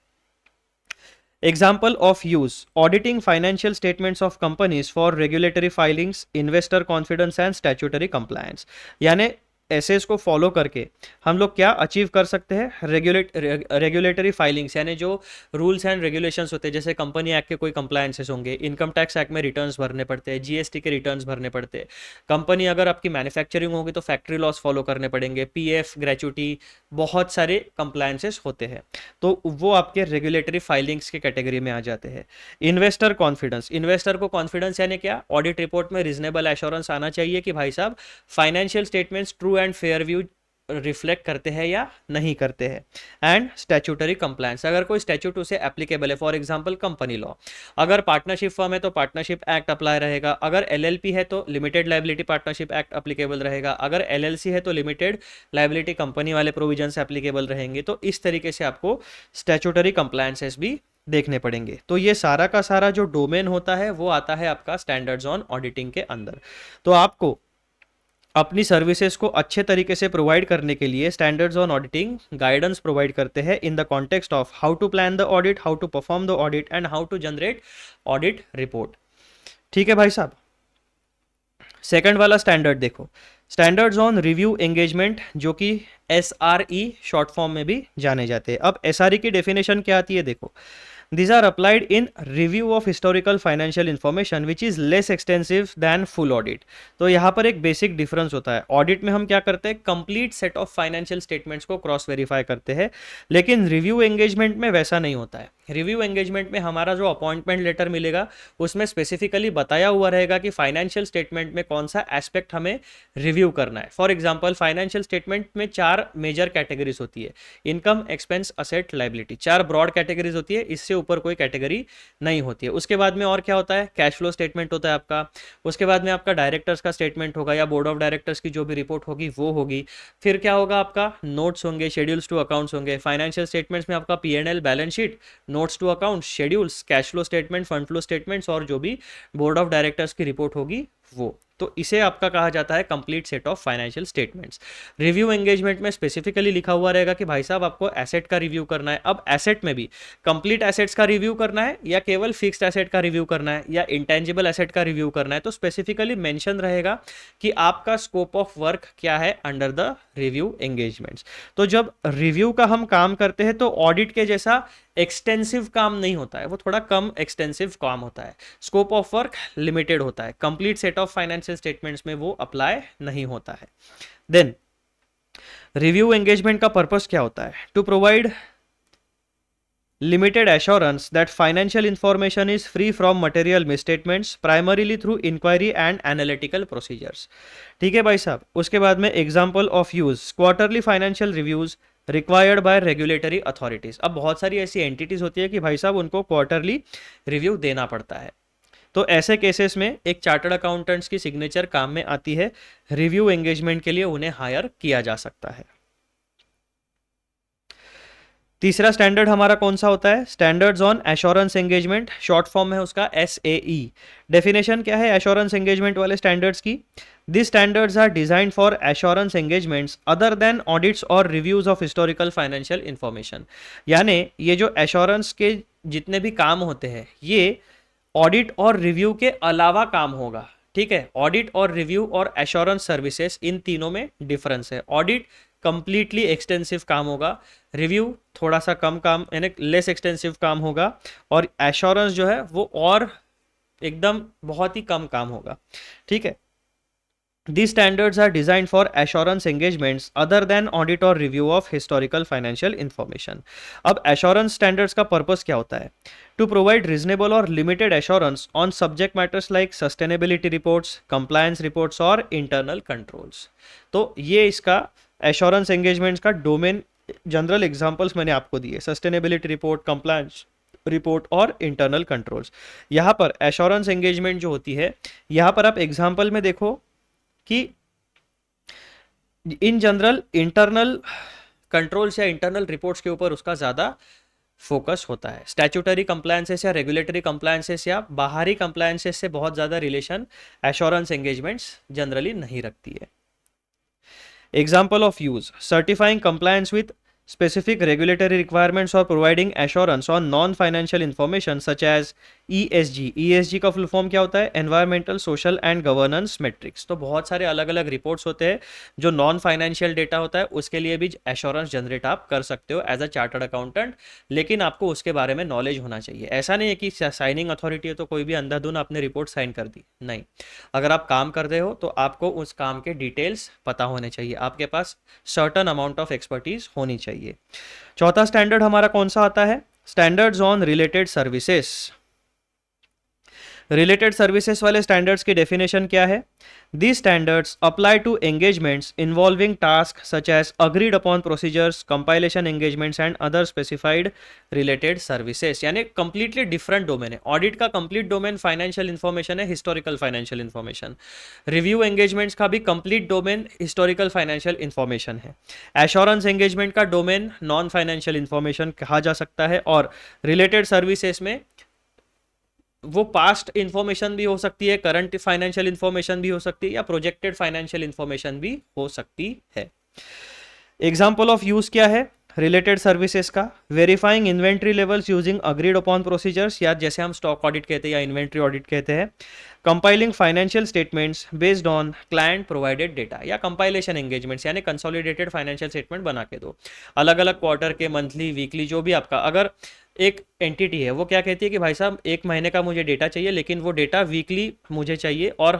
Example of use, auditing financial statements of companies for regulatory filings, investor confidence and statutory compliance. यानी एसेस को फॉलो करके हम लोग क्या अचीव कर सकते हैं, रेगुलेटरी फाइलिंग्स, यानी जो रूल्स एंड रेगुलेशंस होते हैं, जैसे कंपनी एक्ट के कोई कंप्लायंसेस होंगे, इनकम टैक्स एक्ट में रिटर्न्स भरने पड़ते हैं, जीएसटी के रिटर्न्स भरने पड़ते हैं, कंपनी अगर आपकी मैन्युफैक्चरिंग होगी तो फैक्ट्री लॉस फॉलो करने पड़ेंगे, पीएफ, ग्रेचुटी, बहुत सारे कंप्लायंसेस होते हैं, तो वो आपके रेगुलेटरी फाइलिंग्स के कैटेगरी में आ जाते हैं। इन्वेस्टर कॉन्फिडेंस, इन्वेस्टर को कॉन्फिडेंस यानी क्या, ऑडिट रिपोर्ट में रीजनेबल एश्योरेंस आना चाहिए कि भाई साहब financial statements true and fair view reflect करते हैं या नहीं करते हैं। एंड स्टैट्यूटरी कंप्लायंस, अगर कोई स्टैट्यूट उसे एप्लीकेबल है, फॉर एग्जांपल कंपनी लॉ, अगर पार्टनरशिप फर्म है तो पार्टनरशिप एक्ट अप्लाई रहेगा, अगर एलएलपी है तो limited liability partnership act applicable रहेगा, अगर एलएलसी है तो लिमिटेड लायबिलिटी कंपनी वाले प्रोविजंस एप्लीकेबल रहेंगे। तो इस तरीके से आपको स्टैट्यूटरी कंप्लायंसेस भी देखने पड़ेंगे। तो ये सारा का सारा जो डोमेन होता है वो आता है आपका स्टैंडर्ड्स ऑन ऑडिटिंग के अंदर। तो आपको अपनी सर्विसेज को अच्छे तरीके से प्रोवाइड करने के लिए standards on auditing guidance provide करते हैं in the context of how to plan the audit, how to perform the audit and how to generate audit report. ठीक है भाई साहब। सेकंड वाला स्टैंडर्ड देखो, स्टैंडर्ड्स ऑन रिव्यू एंगेजमेंट, जो कि SRE शॉर्ट फॉर्म में भी जाने जाते हैं। अब SRE की डेफिनेशन क्या आती है देखो, these are applied in review of historical financial information which is less extensive than full audit। तो यहाँ पर एक बेसिक डिफरेंस होता है, ऑडिट में हम क्या करते हैं, complete set of financial statements को क्रॉस वेरीफाई करते हैं, लेकिन रिव्यू एंगेजमेंट में वैसा नहीं होता है। रिव्यू एंगेजमेंट में हमारा जो अपॉइंटमेंट लेटर मिलेगा उसमें स्पेसिफिकली बताया हुआ रहेगा कि फाइनेंशियल स्टेटमेंट में कौन सा एस्पेक्ट हमें रिव्यू करना है। फॉर एग्जांपल फाइनेंशियल स्टेटमेंट में 4 मेजर कैटेगरीज होती है, income, expense, asset, liability, 4 broad categories होती है, इससे ऊपर कोई कैटेगरी नहीं होती है। उसके बाद में और क्या होता है, कैश फ्लो स्टेटमेंट होता है आपका, उसके बाद में आपका डायरेक्टर्स का स्टेटमेंट होगा या बोर्ड ऑफ डायरेक्टर्स की जो भी रिपोर्ट होगी वो होगी। फिर क्या होगा, आपका नोट्स होंगे, शेड्यूल्स टू अकाउंट्स होंगे। फाइनेंशियल स्टेटमेंट्स में आपका P&L, balance sheet, notes to account, schedules, cash flow statement, fund flow statements और जो भी बोर्ड ऑफ डायरेक्टर्स की रिपोर्ट होगी वो। तो इसे आपका कहा जाता है complete set of financial statements. Review engagement में स्पेसिफिकली लिखा हुआ रहेगा कि भाई साहब आपको एसेट का रिव्यू करना है। अब एसेट में भी कंप्लीट एसेट्स का रिव्यू करना है या केवल फिक्स्ड एसेट का रिव्यू करना है या इंटेंजिबल एसेट का रिव्यू करना है, तो स्पेसिफिकली मेंशन रहेगा कि आपका स्कोप ऑफ वर्क क्या है अंडर द रिव्यू एंगेजमेंट्स। तो जब रिव्यू का हम काम करते हैं तो ऑडिट के जैसा एक्सटेंसिव काम नहीं होता है, वो थोड़ा कम एक्सटेंसिव काम होता है, स्कोप ऑफ वर्क लिमिटेड होता है, complete set of financial statements में वो अप्लाई नहीं होता है। देन रिव्यू एंगेजमेंट का पर्पस क्या होता है, to provide limited assurance that financial information is free from material misstatements primarily through inquiry and analytical procedures। ठीक है भाई साहब। उसके बाद में example of use, quarterly financial reviews required by regulatory authorities. अब बहुत सारी ऐसी एंटिटीज होती है कि भाई साहब उनको क्वार्टरली रिव्यू देना पड़ता है, तो ऐसे केसेस में एक चार्टर्ड अकाउंटेंट्स की सिग्नेचर काम में आती है, रिव्यू एंगेजमेंट के लिए उन्हें हायर किया जा सकता है। तीसरा स्टैंडर्ड हमारा कौन सा होता है, standards on assurance engagement, short form है उसका SAE। डेफिनेशन क्या है एश्योरेंस एंगेजमेंट वाले स्टैंडर्ड्स की, this standards are designed for assurance engagements other than audits और reviews of historical financial information. यानी ये जो एश्योरेंस के जितने भी काम होते हैं ये ऑडिट और रिव्यू के अलावा काम होगा। ठीक है, ऑडिट और रिव्यू और एश्योरेंस सर्विसेज, इन तीनों में डिफरेंस है। ऑडिट कंप्लीटली एक्सटेंसिव काम होगा, रिव्यू थोड़ा सा कम काम यानी लेस एक्सटेंसिव काम होगा, और एश्योरेंस जो है वो और एकदम बहुत ही कम काम होगा। ठीक है, These standards are designed for assurance engagements other than audit or review of historical financial information। अब assurance standards का purpose क्या होता है, to provide reasonable or limited assurance on subject matters like sustainability reports, compliance reports और internal controls। तो ये इसका assurance engagements का डोमेन, जनरल एग्जांपल्स मैंने आपको दिए, सस्टेनेबिलिटी रिपोर्ट, कंप्लायंस रिपोर्ट और इंटरनल कंट्रोल्स। यहाँ पर एश्योरेंस एंगेजमेंट जो होती है, यहाँ पर आप एग्जांपल में देखो कि इन जनरल इंटरनल कंट्रोल्स या इंटरनल रिपोर्ट्स के ऊपर उसका ज़्यादा फोकस होता है। स्टैट्यूटरी कंप्लायंसेस या रेगुलेटरी कंप्लायंसेस या बाहरी कंप्लायंसेस से बहुत ज़्यादा रिलेशन एश्योरेंस एंगेजमेंट्स जनरली नहीं रखती है। Example of use, certifying compliance with specific regulatory requirements or providing assurance on non-financial information such as ESG। ESG का फुल फॉर्म क्या होता है? Environmental, social and governance matrix. तो बहुत सारे अलग अलग रिपोर्ट्स होते हैं जो नॉन फाइनेंशियल डेटा होता है, उसके लिए भी एश्योरेंस जनरेट आप कर सकते हो एज अ चार्टर्ड अकाउंटेंट, लेकिन आपको उसके बारे में नॉलेज होना चाहिए। ऐसा नहीं है कि साइनिंग अथॉरिटी है तो कोई भी अंधाधुन आपने रिपोर्ट साइन कर दी, नहीं। अगर आप काम कर रहे हो तो आपको उस काम के डिटेल्स पता होने चाहिए, आपके पास सर्टन अमाउंट ऑफ एक्सपर्टीज होनी चाहिए। चौथा स्टैंडर्ड हमारा कौन सा आता है? Standards on related services. Related services वाले स्टैंडर्ड्स की डेफिनेशन क्या है? These standards apply to engagements involving tasks such as agreed upon procedures, compilation engagements and other specified related services। यानी completely different domain है। Audit का complete domain financial information है, historical financial information। Review engagements का भी complete domain historical financial information है। Assurance engagement का domain non financial information कहा जा सकता है, और related services में वो पास्ट इंफॉर्मेशन भी हो सकती है, करंट फाइनेंशियल इंफॉर्मेशन भी हो सकती है, या प्रोजेक्टेड फाइनेंशियल इंफॉर्मेशन भी हो सकती है। एग्जाम्पल ऑफ यूज क्या है रिलेटेड सर्विसेज का? Verifying inventory levels using agreed upon procedures, या जैसे हम स्टॉक ऑडिट कहते हैं या इन्वेंट्री ऑडिट कहते हैं। Compiling financial statements based on client provided data, या कंपाइलेशन एंगेजमेंट्स यानी कंसोलिडेटेड फाइनेंशियल स्टेटमेंट बना के दो, अलग अलग क्वार्टर के, मंथली, वीकली, जो भी आपका। अगर एक एंटिटी है वो क्या कहती है कि भाई साहब एक महीने का मुझे डेटा चाहिए, लेकिन वो डेटा वीकली मुझे चाहिए, और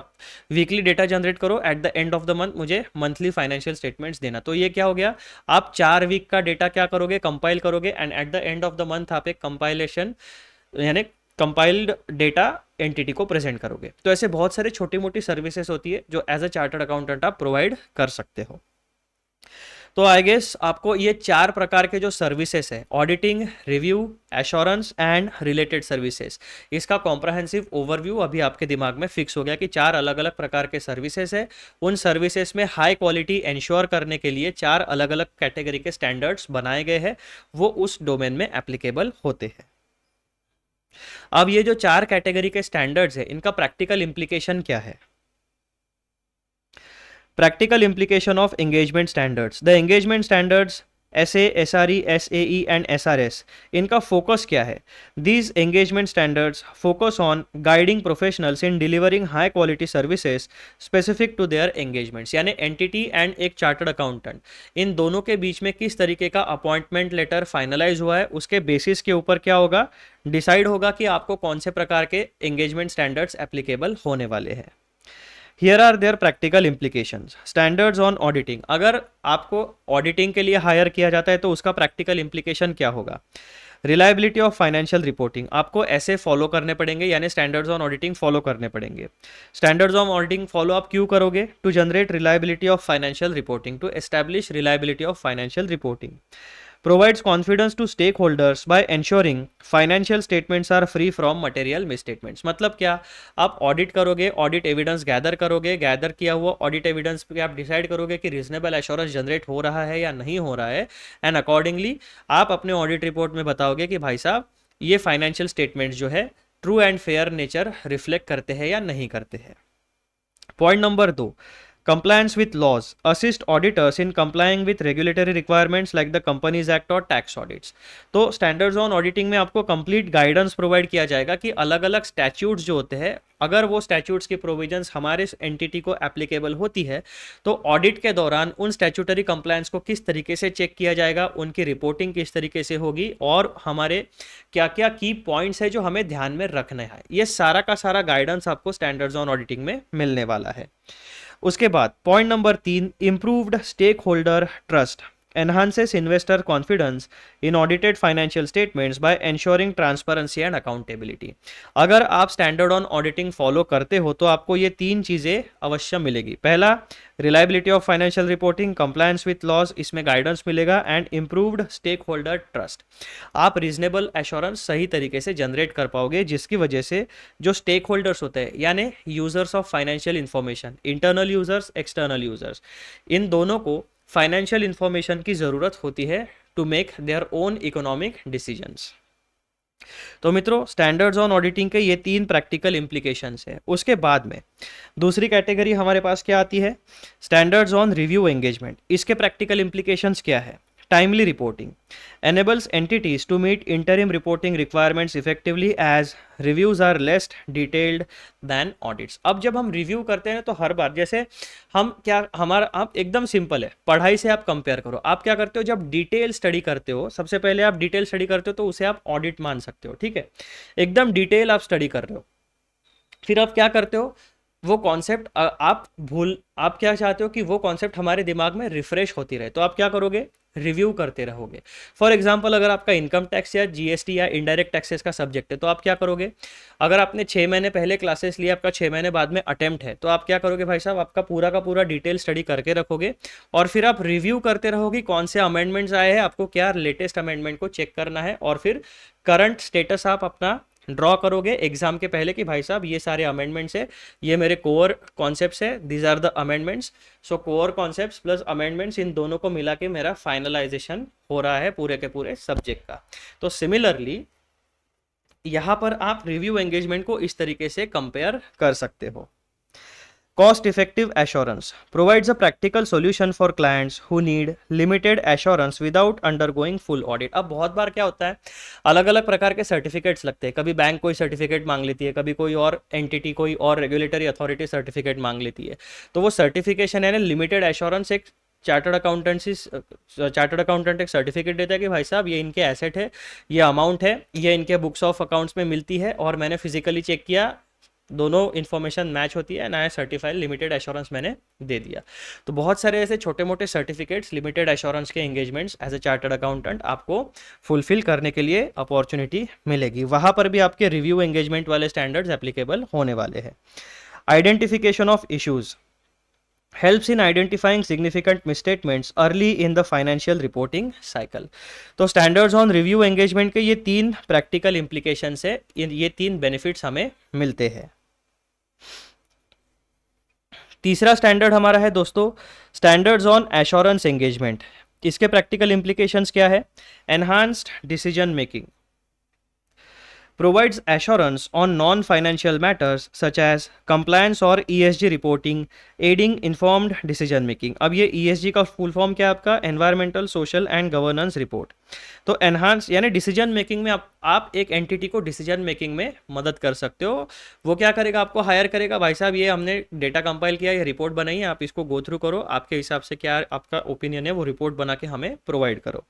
वीकली डेटा जनरेट करो, at the end of the month मुझे मंथली फाइनेंशियल स्टेटमेंट्स देना। तो ये क्या हो गया? आप 4 वीक का डेटा क्या करोगे? कंपाइल करोगे, and at the end of the month आप एक कंपाइलेशन यानी कंपाइल्ड डेटा एंटिटी को प्रेजेंट करोगे। तो ऐसे बहुत सारे छोटी मोटी सर्विसेज होती है जो एज अ चार्टर्ड अकाउंटेंट आप प्रोवाइड कर सकते हो। तो आई गेस आपको ये 4 प्रकार के जो सर्विसेज है, auditing, review, assurance and related services, इसका कॉम्प्रहेंसिव ओवरव्यू अभी आपके दिमाग में फिक्स हो गया कि 4 अलग अलग प्रकार के सर्विसेज है। उन सर्विसेज में हाई क्वालिटी एंश्योर करने के लिए 4 अलग अलग कैटेगरी के स्टैंडर्ड्स बनाए गए हैं, वो उस डोमेन में एप्लीकेबल होते हैं। अब ये जो 4 कैटेगरी के स्टैंडर्ड्स है, इनका प्रैक्टिकल इंप्लीकेशन क्या है? Practical implication of engagement standards. The engagement standards SA, SRE, SAE and SRS, इनका फोकस क्या है? These engagement standards focus on guiding professionals in delivering high quality services specific to their engagements। यानी entity and एक chartered accountant, इन दोनों के बीच में किस तरीके का अपॉइंटमेंट लेटर फाइनलाइज हुआ है, उसके बेसिस के ऊपर क्या होगा? डिसाइड होगा कि आपको कौन से प्रकार के एंगेजमेंट स्टैंडर्ड्स एप्लीकेबल होने वाले हैं। Here are their practical implications. Standards on auditing. अगर आपको ऑडिटिंग के लिए हायर किया जाता है तो उसका प्रैक्टिकल इम्प्लीकेशन क्या होगा? रिलायबिलिटी ऑफ फाइनेंशियल रिपोर्टिंग, आपको ऐसे फॉलो करने पड़ेंगे, यानी स्टैंडर्ड्स ऑन ऑडिटिंग फॉलो करने पड़ेंगे। स्टैंडर्ड्स ऑन ऑडिटिंग फॉलो आप क्यों करोगे? To generate reliability of financial reporting, to establish reliability of financial reporting. Provides confidence to stakeholders by ensuring financial statements are free from material misstatements। मतलब क्या? आप audit करोगे, audit evidence gather करोगे, gather किया हुआ ऑडिट एविडेंस पे आप decide करोगे कि रीजनेबल एश्योरेंस जनरेट हो रहा है या नहीं हो रहा है, एंड अकॉर्डिंगली आप अपने ऑडिट रिपोर्ट में बताओगे कि भाई साहब ये फाइनेंशियल स्टेटमेंट्स जो है true and fair nature reflect करते हैं या नहीं करते हैं। Point number 2, compliance with laws, assist auditors in complying with regulatory requirements like the Companies Act और tax audits। तो स्टैंडर्ड्स ऑन ऑडिटिंग में आपको कंप्लीट गाइडेंस प्रोवाइड किया जाएगा कि अलग अलग स्टैट्यूट्स जो होते हैं, अगर वो स्टैट्यूट्स की प्रोविजंस हमारे एंटिटी को एप्लीकेबल होती है तो ऑडिट के दौरान उन स्टैट्यूटरी कंप्लायंस को किस तरीके से चेक किया जाएगा, उनकी रिपोर्टिंग किस तरीके से होगी, और हमारे क्या क्या की पॉइंट्स है जो हमें ध्यान में रखना है, ये सारा का सारा गाइडेंस आपको स्टैंडर्ड्स ऑन ऑडिटिंग में मिलने वाला है। उसके बाद point number 3, improved stakeholder trust, enhances investor confidence in audited financial statements by ensuring transparency and accountability। अगर आप स्टैंडर्ड ऑन ऑडिटिंग फॉलो करते हो तो आपको ये 3 चीज़ें अवश्य मिलेगी। पहला, reliability of financial reporting, compliance with laws, इसमें गाइडेंस मिलेगा, and improved stakeholder trust. आप रीजनेबल एश्योरेंस सही तरीके से जनरेट कर पाओगे, जिसकी वजह से जो स्टेक होल्डर्स होते हैं यानी users of financial information, internal users, external users, इन दोनों को फाइनेंशियल इंफॉर्मेशन की ज़रूरत होती है to make their own economic decisions. तो मित्रों, स्टैंडर्ड्स ऑन ऑडिटिंग के ये 3 प्रैक्टिकल इम्प्लीकेशंस है। उसके बाद में दूसरी कैटेगरी हमारे पास क्या आती है? Standards on review engagement. इसके प्रैक्टिकल इम्प्लीकेशंस क्या है? Timely reporting enables entities to meet interim reporting requirements effectively as reviews are less detailed than audits. अब जब हम रिव्यू करते हैं तो हर बार जैसे हम क्या हमारा आप एकदम सिंपल है, पढ़ाई से आप कंपेयर करो, आप क्या करते हो जब डिटेल स्टडी करते हो, सबसे पहले आप डिटेल स्टडी करते हो तो उसे आप ऑडिट मान सकते हो, ठीक है, एकदम डिटेल आप स्टडी कर रहे हो, फिर आप क्या करते हो वो कॉन्सेप्ट आप क्या चाहते हो कि वो कॉन्सेप्ट हमारे दिमाग में रिफ्रेश होती रहे, तो आप क्या करोगे रिव्यू करते रहोगे। फॉर एग्जांपल अगर आपका इनकम टैक्स या जीएसटी या इनडायरेक्ट टैक्सेस का सब्जेक्ट है तो आप क्या करोगे, अगर आपने 6 महीने पहले क्लासेस लिए, आपका 6 महीने बाद में अटेम्प्ट है, तो आप क्या करोगे भाई साहब, आपका पूरा का पूरा डिटेल स्टडी करके रखोगे और फिर आप रिव्यू करते रहोगे कौन से अमेंडमेंट्स आए हैं, आपको क्या लेटेस्ट अमेंडमेंट को चेक करना है, और फिर करंट स्टेटस आप अपना ड्रॉ करोगे एग्जाम के पहले कि भाई साहब ये सारे अमेंडमेंट्स है, ये मेरे कोर कॉन्सेप्ट्स है, these are the amendments, so core concepts plus amendments इन दोनों को मिला के मेरा फाइनलाइजेशन हो रहा है पूरे के पूरे सब्जेक्ट का। तो सिमिलरली यहाँ पर आप रिव्यू एंगेजमेंट को इस तरीके से कंपेयर कर सकते हो। Cost effective assurance provides a practical solution for clients who need limited assurance without undergoing full audit. अब बहुत बार क्या होता है, अलग अलग प्रकार के सर्टिफिकेट्स लगते हैं, कभी बैंक कोई सर्टिफिकेट मांग लेती है, कभी कोई और एंटिटी कोई और रेगुलेटरी अथॉरिटी सर्टिफिकेट मांग लेती है, तो वो सर्टिफिकेशन है ना लिमिटेड एश्योरेंस, एक चार्टर्ड अकाउंटेंट एक सर्टिफिकेट देता है कि भाई साहब ये इनके एसेट है, ये अमाउंट है, ये इनके बुक्स ऑफ अकाउंट्स में मिलती है और मैंने फिजिकली चेक किया, दोनों इन्फॉर्मेशन मैच होती है, नया सर्टिफाइड लिमिटेड एश्योरेंस मैंने दे दिया। तो बहुत सारे ऐसे छोटे मोटे सर्टिफिकेट्स लिमिटेड एश्योरेंस के engagements as a chartered accountant आपको फुलफिल करने के लिए अपॉर्चुनिटी मिलेगी, वहाँ पर भी आपके रिव्यू एंगेजमेंट वाले स्टैंडर्ड्स एप्लीकेबल होने वाले हैं। Identification of issues helps in identifying significant misstatements early in the financial reporting cycle. तो standards on review engagement के ये 3 practical implications है, ये 3 benefits हमें मिलते हैं। तीसरा स्टैंडर्ड हमारा है दोस्तों स्टैंडर्ड्स ऑन एश्योरेंस एंगेजमेंट। इसके प्रैक्टिकल इम्प्लीकेशंस क्या है, enhanced decision making, provides assurance on non-financial matters such as compliance or ESG reporting, aiding informed decision making. अब ये ESG का फुल फॉर्म क्या है आपका, environmental social and governance report. तो एनहांस यानी डिसीजन मेकिंग में आप एक एंटिटी को डिसीजन मेकिंग में मदद कर सकते हो। वो क्या करेगा, आपको हायर करेगा, भाई साहब ये हमने डेटा कंपाइल किया, ये रिपोर्ट बनाई है, आप इसको गो थ्रू करो, आपके हिसाब से क्या आपका ओपिनियन है वो रिपोर्ट बना के हमें प्रोवाइड करो।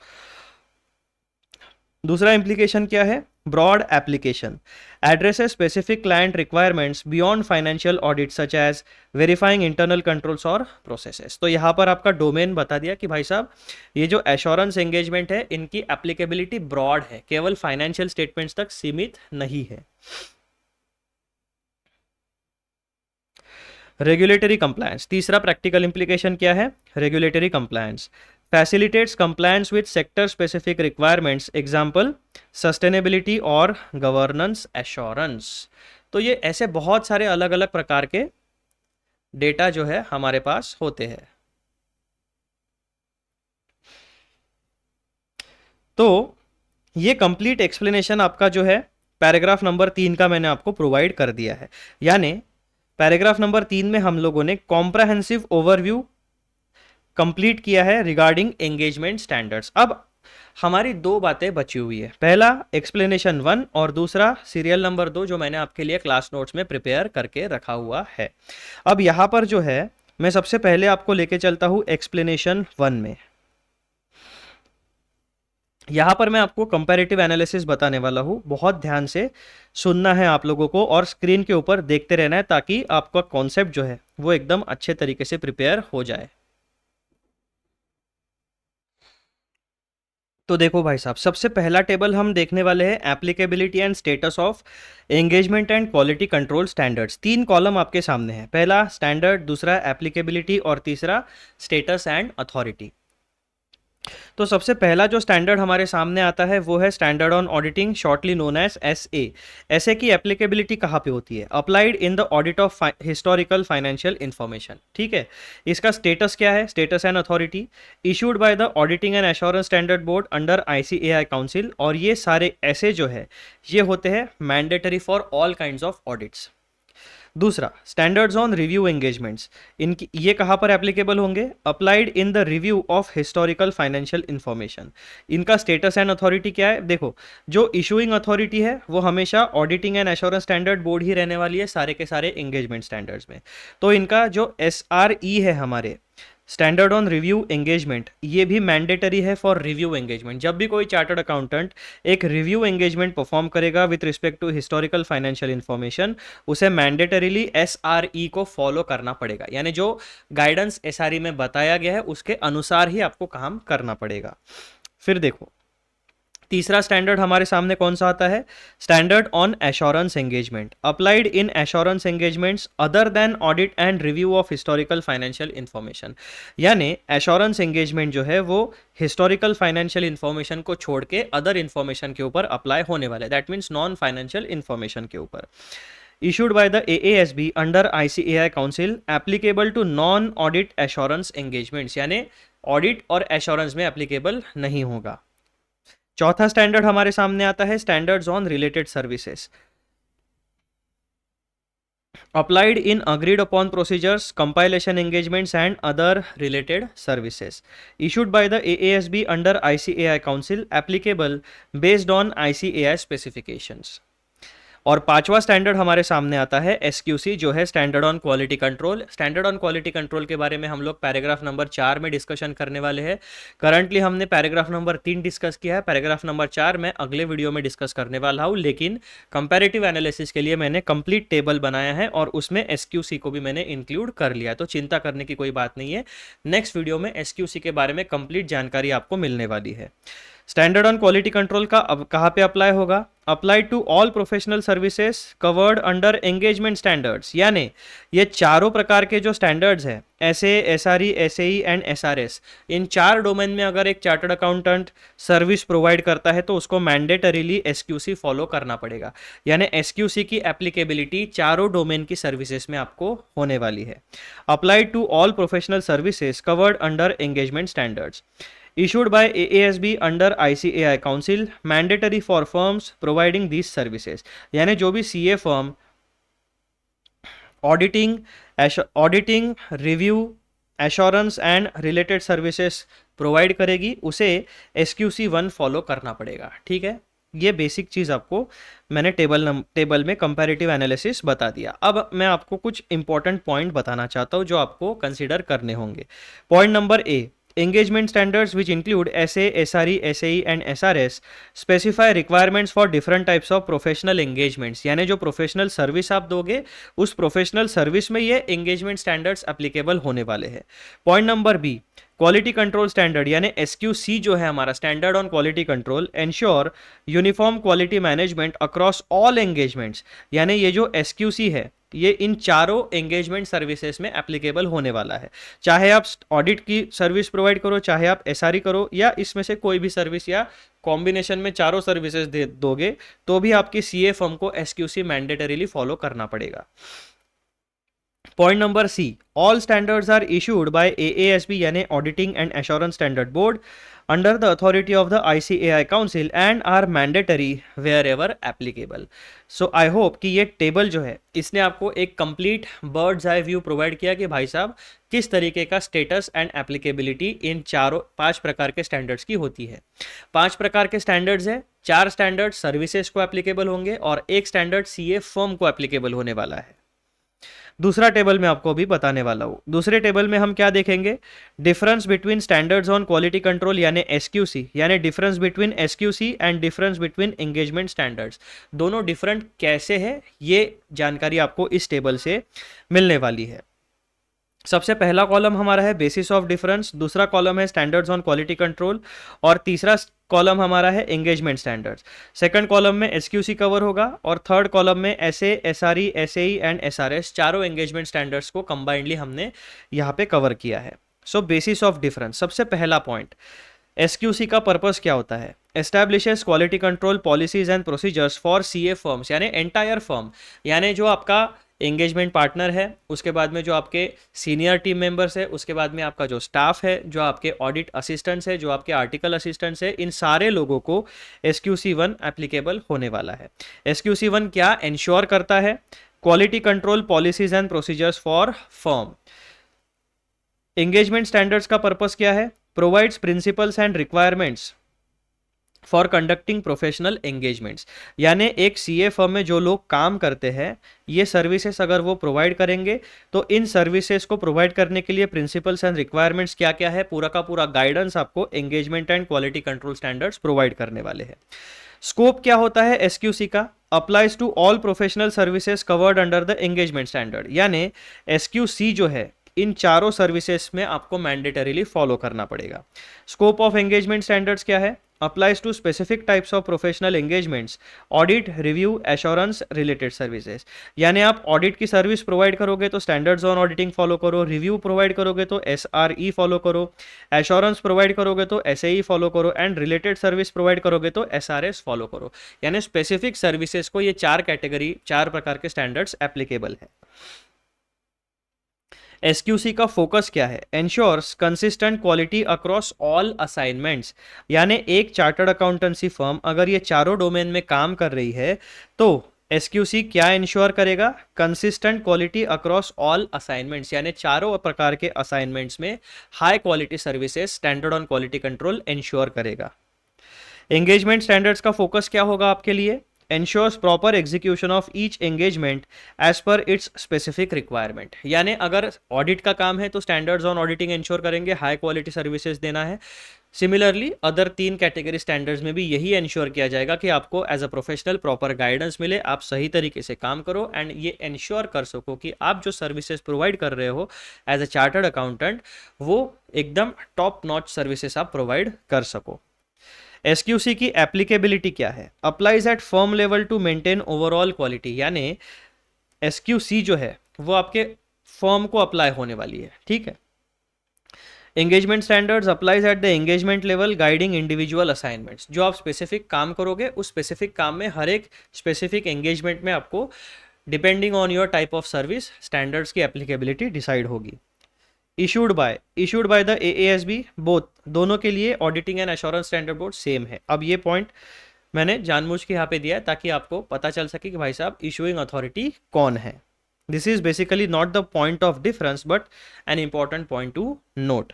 दूसरा इम्प्लीकेशन क्या है, broad application, addresses specific client requirements beyond financial audit such as verifying internal controls और प्रोसेसेस। तो यहाँ पर आपका डोमेन बता दिया कि भाई साहब ये जो एश्योरेंस एंगेजमेंट है इनकी एप्लीकेबिलिटी ब्रॉड है, केवल फाइनेंशियल स्टेटमेंट्स तक सीमित नहीं है। रेगुलेटरी कंप्लायंस, तीसरा प्रैक्टिकल इम्प्लीकेशन क्या है, regulatory compliance facilitates compliance with sector specific requirements, example sustainability और governance assurance। तो ये ऐसे बहुत सारे अलग अलग प्रकार के डेटा जो है हमारे पास होते हैं। तो ये कंप्लीट एक्सप्लेनेशन आपका जो है पैराग्राफ नंबर 3 का मैंने आपको प्रोवाइड कर दिया है, यानी पैराग्राफ नंबर 3 में हम लोगों ने कॉम्प्रहेंसिव ओवरव्यू कंप्लीट किया है रिगार्डिंग एंगेजमेंट स्टैंडर्ड्स। अब हमारी 2 बातें बची हुई है, पहला एक्सप्लेनेशन 1 और दूसरा सीरियल नंबर 2 जो मैंने आपके लिए क्लास नोट्स में प्रिपेयर करके रखा हुआ है। अब यहाँ पर जो है मैं सबसे पहले आपको लेके चलता हूँ एक्सप्लेनेशन 1 में। यहाँ पर मैं आपको कंपैरेटिव एनालिसिस बताने वाला हूँ, बहुत ध्यान से सुनना है आप लोगों को और स्क्रीन के ऊपर देखते रहना है ताकि आपका कॉन्सेप्ट जो है वो एकदम अच्छे तरीके से प्रिपेयर हो जाए। तो देखो भाई साहब, सबसे पहला टेबल हम देखने वाले हैं applicability and status of engagement and quality control standards. 3 column आपके सामने है, पहला स्टैंडर्ड, दूसरा एप्लीकेबिलिटी और तीसरा स्टेटस एंड अथॉरिटी। तो सबसे पहला जो स्टैंडर्ड हमारे सामने आता है वो है standard on auditing, shortly known as SA। ऐसे की एप्लीकेबिलिटी कहाँ पे होती है, applied in the audit of historical financial information. ठीक है, इसका स्टेटस क्या है, status and authority, issued by the auditing and assurance standard board under ICAI council. और ये सारे ऐसे जो है ये होते हैं mandatory for all kinds of audits. दूसरा, स्टैंडर्ड्स ऑन रिव्यू एंगेजमेंट्स, इनकी ये कहाँ पर एप्लीकेबल होंगे? Applied in the review of historical financial information. इनका स्टेटस एंड अथॉरिटी क्या है? देखो, जो इशूइंग अथॉरिटी है वो हमेशा auditing and assurance standard board ही रहने वाली है सारे के सारे एंगेजमेंट स्टैंडर्ड्स में। तो इनका जो SRE है हमारे, स्टैंडर्ड ऑन रिव्यू एंगेजमेंट, ये भी मैंडेटरी है फॉर रिव्यू एंगेजमेंट। जब भी कोई चार्टर्ड अकाउंटेंट एक रिव्यू एंगेजमेंट परफॉर्म करेगा with respect to historical financial information, उसे मैंडेटरीली SRE को फॉलो करना पड़ेगा, यानी जो गाइडेंस SRE में बताया गया है उसके अनुसार ही आपको काम करना पड़ेगा। फिर देखो, तीसरा स्टैंडर्ड हमारे सामने कौन सा आता है? Standard on assurance engagement, applied in assurance engagements other then audit and review of historical financial information. यानी एश्योरेंस एंगेजमेंट जो है वो हिस्टोरिकल फाइनेंशियल इंफॉर्मेशन को छोड़ के अदर इंफॉर्मेशन के ऊपर अप्लाई होने वाला है, that means non financial information के ऊपर। issued by the AASB under ICAI Council applicable to non audit assurance engagements, यानी ऑडिट और एश्योरेंस में एप्लीकेबल नहीं होगा। चौथा स्टैंडर्ड हमारे सामने आता है standards on related services, applied in agreed upon procedures, compilation engagements and other related services, issued by the AASB under ICAI council, applicable based on ICAI specifications. और पांचवा स्टैंडर्ड हमारे सामने आता है SQC, जो है standard on quality control. Standard on quality control के बारे में हम लोग पैराग्राफ नंबर 4 में डिस्कशन करने वाले हैं। करंटली हमने पैराग्राफ नंबर 3 डिस्कस किया है, पैराग्राफ नंबर 4 मैं अगले वीडियो में डिस्कस करने वाला हूँ, लेकिन कंपैरेटिव एनालिसिस के लिए मैंने कंप्लीट टेबल बनाया है और उसमें SQC को भी मैंने इंक्लूड कर लिया, तो चिंता करने की कोई बात नहीं है। नेक्स्ट वीडियो में SQC के बारे में कंप्लीट जानकारी आपको मिलने वाली है। स्टैंडर्ड ऑन क्वालिटी कंट्रोल का अब कहाँ पे अप्लाई होगा? Apply to all professional services covered under engagement standards, यानी ये चारों प्रकार के जो स्टैंडर्ड्स हैं, SA, SRE, SAE and SRS, इन चार डोमेन में अगर एक चार्टर्ड अकाउंटेंट सर्विस प्रोवाइड करता है तो उसको मैंडेटरीली SQC फॉलो करना पड़ेगा, यानी SQC की एप्लीकेबिलिटी चारों डोमेन की सर्विसेज में आपको होने वाली है। Applied to all professional services covered under engagement standards, issued by AASB under ICAI Council, mandatory for firms providing these services, यानी जो भी CA firm auditing review assurance and related services provide करेगी उसे SQC 1 फॉलो करना पड़ेगा। ठीक है, ये बेसिक चीज़ आपको मैंने टेबल में कंपैरेटिव एनालिसिस बता दिया। अब मैं आपको कुछ इंपॉर्टेंट पॉइंट बताना चाहता हूँ जो आपको कंसिडर करने होंगे। Point number A, engagement standards which include SA, SRE, SAE and SRS specify requirements for different types of professional engagements, यानी जो प्रोफेशनल सर्विस आप दोगे उस प्रोफेशनल सर्विस में ये एंगेजमेंट स्टैंडर्ड्स एप्लीकेबल होने वाले हैं। Point number B, quality control standard यानी SQC जो है हमारा standard on quality control ensure uniform quality management across all engagements, यानी ये जो SQC है ये इन चारों एंगेजमेंट सर्विसेज में एप्लीकेबल होने वाला है। चाहे आप ऑडिट की सर्विस प्रोवाइड करो, चाहे आप SRE करो, या इसमें से कोई भी सर्विस या कॉम्बिनेशन में चारों सर्विसेज दे दोगे तो भी आपकी CA फर्म को SQC मैंडेटरीली फॉलो करना पड़ेगा। Point number C, all standards are issued by AASB यानी auditing and assurance standard board under the authority of the ICAI Council and are mandatory wherever applicable. So I hope कि ये table जो है इसने आपको एक complete birds eye view provide किया कि भाई साहब किस तरीके का स्टेटस एंड एप्लीकेबिलिटी इन चारों 5 प्रकार के स्टैंडर्ड्स की होती है। 5 प्रकार के स्टैंडर्ड्स है, 4 स्टैंडर्ड सर्विसेज को एप्लीकेबल होंगे और 1 स्टैंडर्ड CA फर्म को एप्लीकेबल होने वाला है। दूसरा टेबल मैं आपको अभी बताने वाला हूँ। दूसरे टेबल में हम क्या देखेंगे? Difference between standards on quality control यानी SQC, यानी difference between SQC and difference between engagement standards, दोनों डिफरेंट कैसे है ये जानकारी आपको इस टेबल से मिलने वाली है। सबसे पहला कॉलम हमारा है बेसिस ऑफ डिफरेंस, दूसरा कॉलम है स्टैंडर्ड्स ऑन क्वालिटी कंट्रोल और तीसरा कॉलम हमारा है एंगेजमेंट स्टैंडर्ड्स। सेकंड कॉलम में SQC कवर होगा और थर्ड कॉलम में SA, SRE, SAE and SRS चारों एंगेजमेंट स्टैंडर्ड्स को कंबाइंडली हमने यहाँ पे कवर किया है। सो बेसिस ऑफ डिफरेंस, सबसे पहला पॉइंट, SQC का पर्पस क्या होता है? Establishes quality control policies and procedures for CA firms, यानी एंटायर फर्म, यानी जो आपका एंगेजमेंट पार्टनर है, उसके बाद में जो आपके सीनियर टीम मेंबर्स है, उसके बाद में आपका जो स्टाफ है, जो आपके ऑडिट असिस्टेंट्स है, जो आपके आर्टिकल असिस्टेंट्स है, इन सारे लोगों को SQC 1 एप्लीकेबल होने वाला है। SQC 1 क्या इंश्योर करता है quality control policies and procedures for firm. Engagement standards का पर्पस क्या है? Provides principles and requirements for conducting professional engagements. यानी एक सीए फर्म में जो लोग काम करते हैं, ये सर्विसेज अगर वो प्रोवाइड करेंगे तो इन सर्विसेज को प्रोवाइड करने के लिए प्रिंसिपल्स एंड रिक्वायरमेंट्स क्या क्या है, पूरा का पूरा गाइडेंस आपको engagement and quality control standards provide करने वाले हैं। स्कोप क्या होता है एसक्यूसी का? Applies to all professional services covered under the engagement standard. यानी एसक्यूसी जो है इन चारों सर्विसेज में आपको मैंडेटरीली फॉलो करना पड़ेगा। स्कोप ऑफ एंगेजमेंट स्टैंडर्ड्स क्या है? Applies to specific types of professional engagements, audit, review, assurance, related services. यानी आप ऑडिट की सर्विस प्रोवाइड करोगे तो स्टैंडर्ड्स ऑन ऑडिटिंग फॉलो करो, रिव्यू प्रोवाइड करोगे तो एसआरई फॉलो करो, एश्योरेंस प्रोवाइड करोगे तो एसएई फॉलो करो, एंड रिलेटेड सर्विस प्रोवाइड करोगे तो एसआरएस फॉलो करो। यानी स्पेसिफिक सर्विसेज को ये चार कैटेगरी, चार प्रकार के स्टैंडर्ड्स एप्लीकेबल है। एसक्यूसी का फोकस क्या है? Ensures consistent quality across all assignments. यानी एक चार्टर्ड अकाउंटेंसी फर्म अगर ये चारों डोमेन में काम कर रही है तो एसक्यूसी क्या इंश्योर करेगा? Consistent quality across all assignments, यानी चारों प्रकार के असाइनमेंट्स में high quality services, standard on quality control ensure करेगा। एंगेजमेंट स्टैंडर्ड्स का फोकस क्या होगा आपके लिए? ensures proper execution of each engagement as per its specific requirement। यानी अगर ऑडिट का काम है तो स्टैंडर्ड्स ऑन ऑडिटिंग इंश्योर करेंगे, हाई क्वालिटी सर्विसेज देना है। सिमिलरली अदर तीन कैटेगरी स्टैंडर्ड्स में भी यही इंश्योर किया जाएगा कि आपको as a professional proper guidance मिले, आप सही तरीके से काम करो एंड ये इंश्योर कर सको कि आप जो सर्विसेज प्रोवाइड कर रहे हो एज अ चार्टर्ड अकाउंटेंट वो एकदम टॉप नॉच सर्विसेज आप प्रोवाइड कर सको। एसक्यूसी की एप्लीकेबिलिटी क्या है? Applies at firm level to maintain overall quality. यानी एसक्यूसी जो है वो आपके फर्म को अप्लाई होने वाली है, ठीक है। Engagement standards applies at the engagement level guiding individual assignments. जो आप स्पेसिफिक काम करोगे उस स्पेसिफिक काम में हर एक स्पेसिफिक एंगेजमेंट में आपको depending on your type of service standards की एप्लीकेबिलिटी डिसाइड होगी। इशूड बाय द एएएसबी बोथ, दोनों के लिए auditing and assurance standard board same है। अब ये पॉइंट मैंने जानबूझ के यहाँ पे दिया है ताकि आपको पता चल सके कि भाई साहब इशूइंग अथॉरिटी कौन है। This is basically not the point of difference but an important point two note.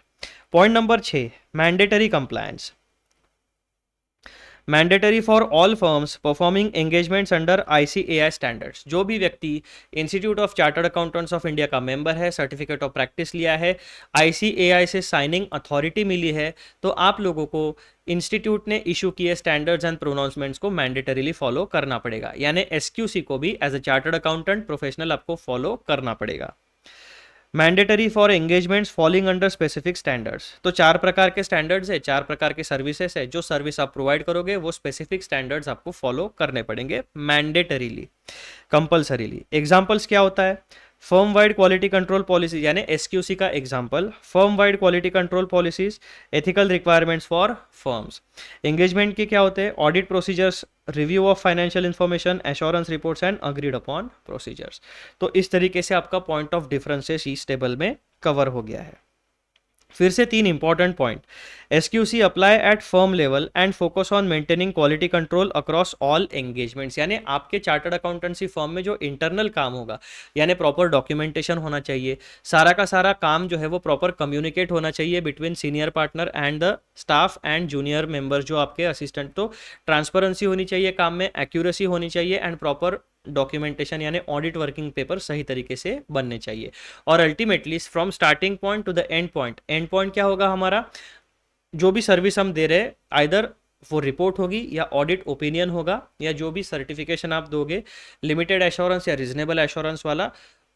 Point number 6, mandatory compliance. Mandatory for all firms performing engagements under ICAI standards. जो भी व्यक्ति institute of chartered accountants of India का member है, certificate of practice लिया है, ICAI से signing authority मिली है, तो आप लोगों को इंस्टीट्यूट ने इशू किए स्टैंडर्ड्स एंड प्रोनाउंसमेंट्स को मैंडेटरीली फॉलो करना पड़ेगा। यानी एसक्यूसी को भी as a chartered accountant professional आपको फॉलो करना पड़ेगा। Mandatory for engagements falling under specific standards. तो चार प्रकार के स्टैंडर्ड्स है, चार प्रकार के सर्विसेज है। जो सर्विस आप प्रोवाइड करोगे वो स्पेसिफिक स्टैंडर्ड्स आपको फॉलो करने पड़ेंगे मैंडेटरीली, कंपल्सरीली। एग्जांपल्स क्या होता है? Firm wide quality control policy, यानी एसक्यूसी का example firm wide quality control policies, ethical requirements for firms. Engagement के क्या होते हैं? Audit procedures, review of financial information, assurance reports and agreed upon procedures. तो इस तरीके से आपका पॉइंट ऑफ डिफरेंसेस इस टेबल में कवर हो गया है। फिर से 3 important point. SQC apply eight firm level and focus on maintaining quality control across all engagements. यानी आपके चार्टर्ड अकाउंटेंसी फर्म में जो इंटरनल काम होगा, यानी प्रॉपर डॉक्यूमेंटेशन होना चाहिए, सारा का सारा काम जो है वो प्रॉपर कम्युनिकेट होना चाहिए between senior partner and the staff and junior members जो आपके असिस्टेंट। तो ट्रांसपेरेंसी होनी चाहिए काम में, एक्यूरेसी होनी चाहिए एंड प्रॉपर डॉक्यूमेंटेशन यानी ऑडिट वर्किंग पेपर सही तरीके से बनने चाहिए। और ultimately from starting point two the end point क्या होगा हमारा? जो भी सर्विस हम दे रहे हैं आइदर वो रिपोर्ट होगी या ऑडिट ओपिनियन होगा या जो भी सर्टिफिकेशन आप दोगे लिमिटेड एश्योरेंस या रीजनेबल एश्योरेंस वाला,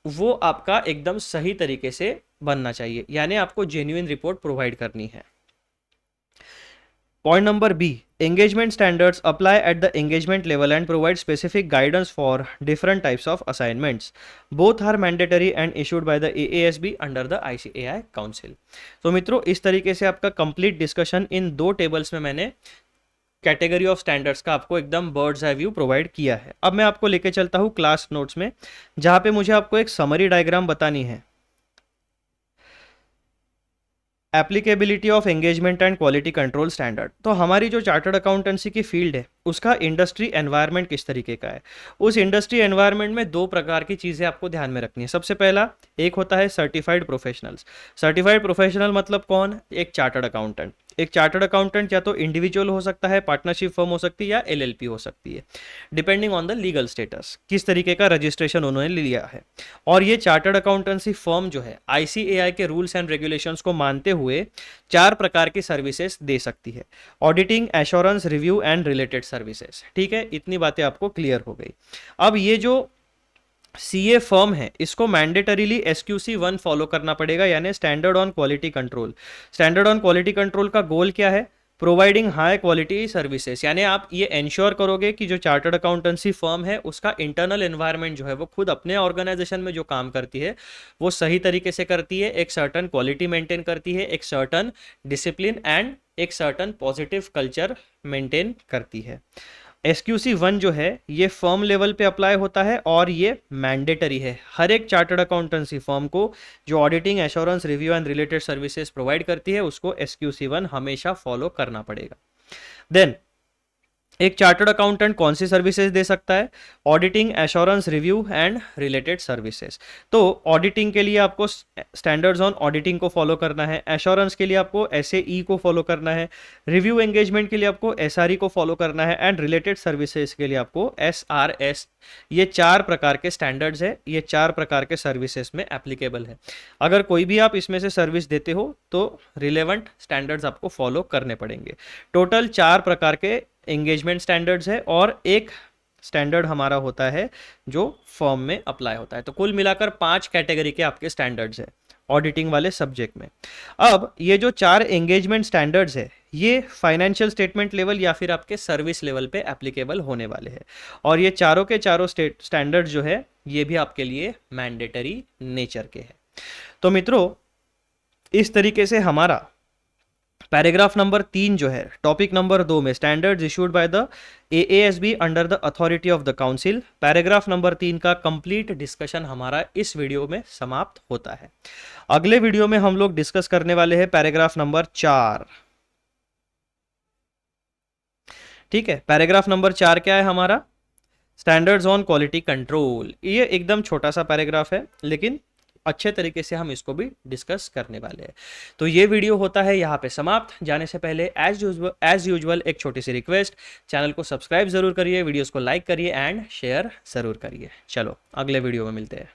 वो आपका एकदम सही तरीके से बनना चाहिए। यानी आपको जेन्युइन रिपोर्ट प्रोवाइड करनी है। Point number B, engagement standards apply at the engagement level and provide specific guidance for different types of assignments. Both are mandatory and issued by the AASB under the ICAI Council. तो मित्रों इस तरीके से आपका complete discussion in 2 tables में मैंने category of standards का आपको एकदम बर्ड्स आई व्यू प्रोवाइड किया है। अब मैं आपको लेके चलता हूँ क्लास नोट्स में, जहाँ पे मुझे आपको एक समरी डायग्राम बतानी है। Applicability of engagement and quality control standard. तो हमारी जो चार्टर्ड अकाउंटेंसी की फील्ड है उसका इंडस्ट्री एनवायरनमेंट किस तरीके का है। उस इंडस्ट्री एनवायरनमेंट में दो प्रकार की चीज़ें आपको ध्यान में रखनी है। सबसे पहला एक होता है सर्टिफाइड प्रोफेशनल्स। सर्टिफाइड प्रोफेशनल मतलब कौन? एक चार्टर्ड अकाउंटेंट। एक चार्टर्ड अकाउंटेंट या तो इंडिविजुअल हो सकता है, पार्टनरशिप फर्म हो सकती है, या एलएलपी हो सकती है, depending on the legal status, किस तरीके का रजिस्ट्रेशन उन्होंने लिया है। और ये चार्टर्ड अकाउंटेंसी फर्म जो है आईसीएआई के रूल्स एंड रेगुलेशंस को मानते हुए 4 प्रकार की सर्विसेज दे सकती है: auditing, assurance, review and related services. ठीक है, इतनी बातें आपको क्लियर हो गई। अब ये जो सीए फर्म है इसको मैंडेटरीली एसक्यूसी 1 फॉलो करना पड़ेगा, यानी standard on quality control. Standard on quality control का गोल क्या है? प्रोवाइडिंग हाई क्वालिटी सर्विसेज, यानी आप ये इंश्योर करोगे कि जो चार्टर्ड अकाउंटेंसी फर्म है उसका इंटरनल एनवायरनमेंट जो है वो खुद अपने ऑर्गेनाइजेशन में जो काम करती है वो सही तरीके से करती है, एक सर्टन क्वालिटी मेंटेन करती है, एक सर्टन डिसिप्लिन एंड एक सर्टन पॉजिटिव कल्चर मेंटेन करती है। एसक्यूसी 1 जो है ये फर्म लेवल पे अप्लाई होता है और ये मैंडेटरी है। हर एक चार्टर्ड अकाउंटेंसी फर्म को जो auditing, assurance, review and related services provide करती है उसको एसक्यूसी 1 हमेशा फॉलो करना पड़ेगा। देन एक चार्टर्ड अकाउंटेंट कौन सी सर्विसेज दे सकता है? Auditing, assurance, review and related services. तो ऑडिटिंग के लिए आपको स्टैंडर्ड्स ऑन ऑडिटिंग को फॉलो करना है, एश्योरेंस के लिए आपको एसएई को फॉलो करना है, रिव्यू एंगेजमेंट के लिए आपको एसआरई को फॉलो करना है, एंड रिलेटेड सर्विसेज के लिए आपको एसआरएस। ये 4 प्रकार के स्टैंडर्ड्स है, ये 4 प्रकार के सर्विसेज में एप्लीकेबल है। अगर कोई भी आप इसमें से सर्विस देते हो तो रिलेवेंट स्टैंडर्ड्स आपको फॉलो करने पड़ेंगे। टोटल 4 प्रकार के एंगेजमेंट स्टैंडर्ड्स है और एक स्टैंडर्ड हमारा होता है जो फर्म में अप्लाई होता है। तो कुल मिलाकर 5 कैटेगरी के आपके स्टैंडर्ड्स है ऑडिटिंग वाले सब्जेक्ट में। अब ये जो 4 एंगेजमेंट स्टैंडर्ड्स है ये फाइनेंशियल स्टेटमेंट लेवल या फिर आपके सर्विस लेवल पे एप्लीकेबल होने वाले हैं, और ये चारों के चारों स्टैंडर्ड जो है ये भी आपके लिए मैंडेटरी नेचर के हैं। तो मित्रों इस तरीके से हमारा पैराग्राफ नंबर 3 जो है टॉपिक नंबर 2 में standards issued by the AASB under the authority of the council, paragraph number 3 का कंप्लीट डिस्कशन हमारा इस वीडियो में समाप्त होता है। अगले वीडियो में हम लोग डिस्कस करने वाले हैं पैराग्राफ नंबर 4। ठीक है, पैराग्राफ नंबर 4 क्या है हमारा? Standards on quality control. ये एकदम छोटा सा पैराग्राफ है लेकिन अच्छे तरीके से हम इसको भी डिस्कस करने वाले हैं। तो ये वीडियो होता है यहाँ पे समाप्त। जाने से पहले एज यूजुअल एक छोटी सी रिक्वेस्ट, चैनल को सब्सक्राइब जरूर करिए, वीडियोस को लाइक करिए एंड शेयर जरूर करिए। चलो अगले वीडियो में मिलते हैं।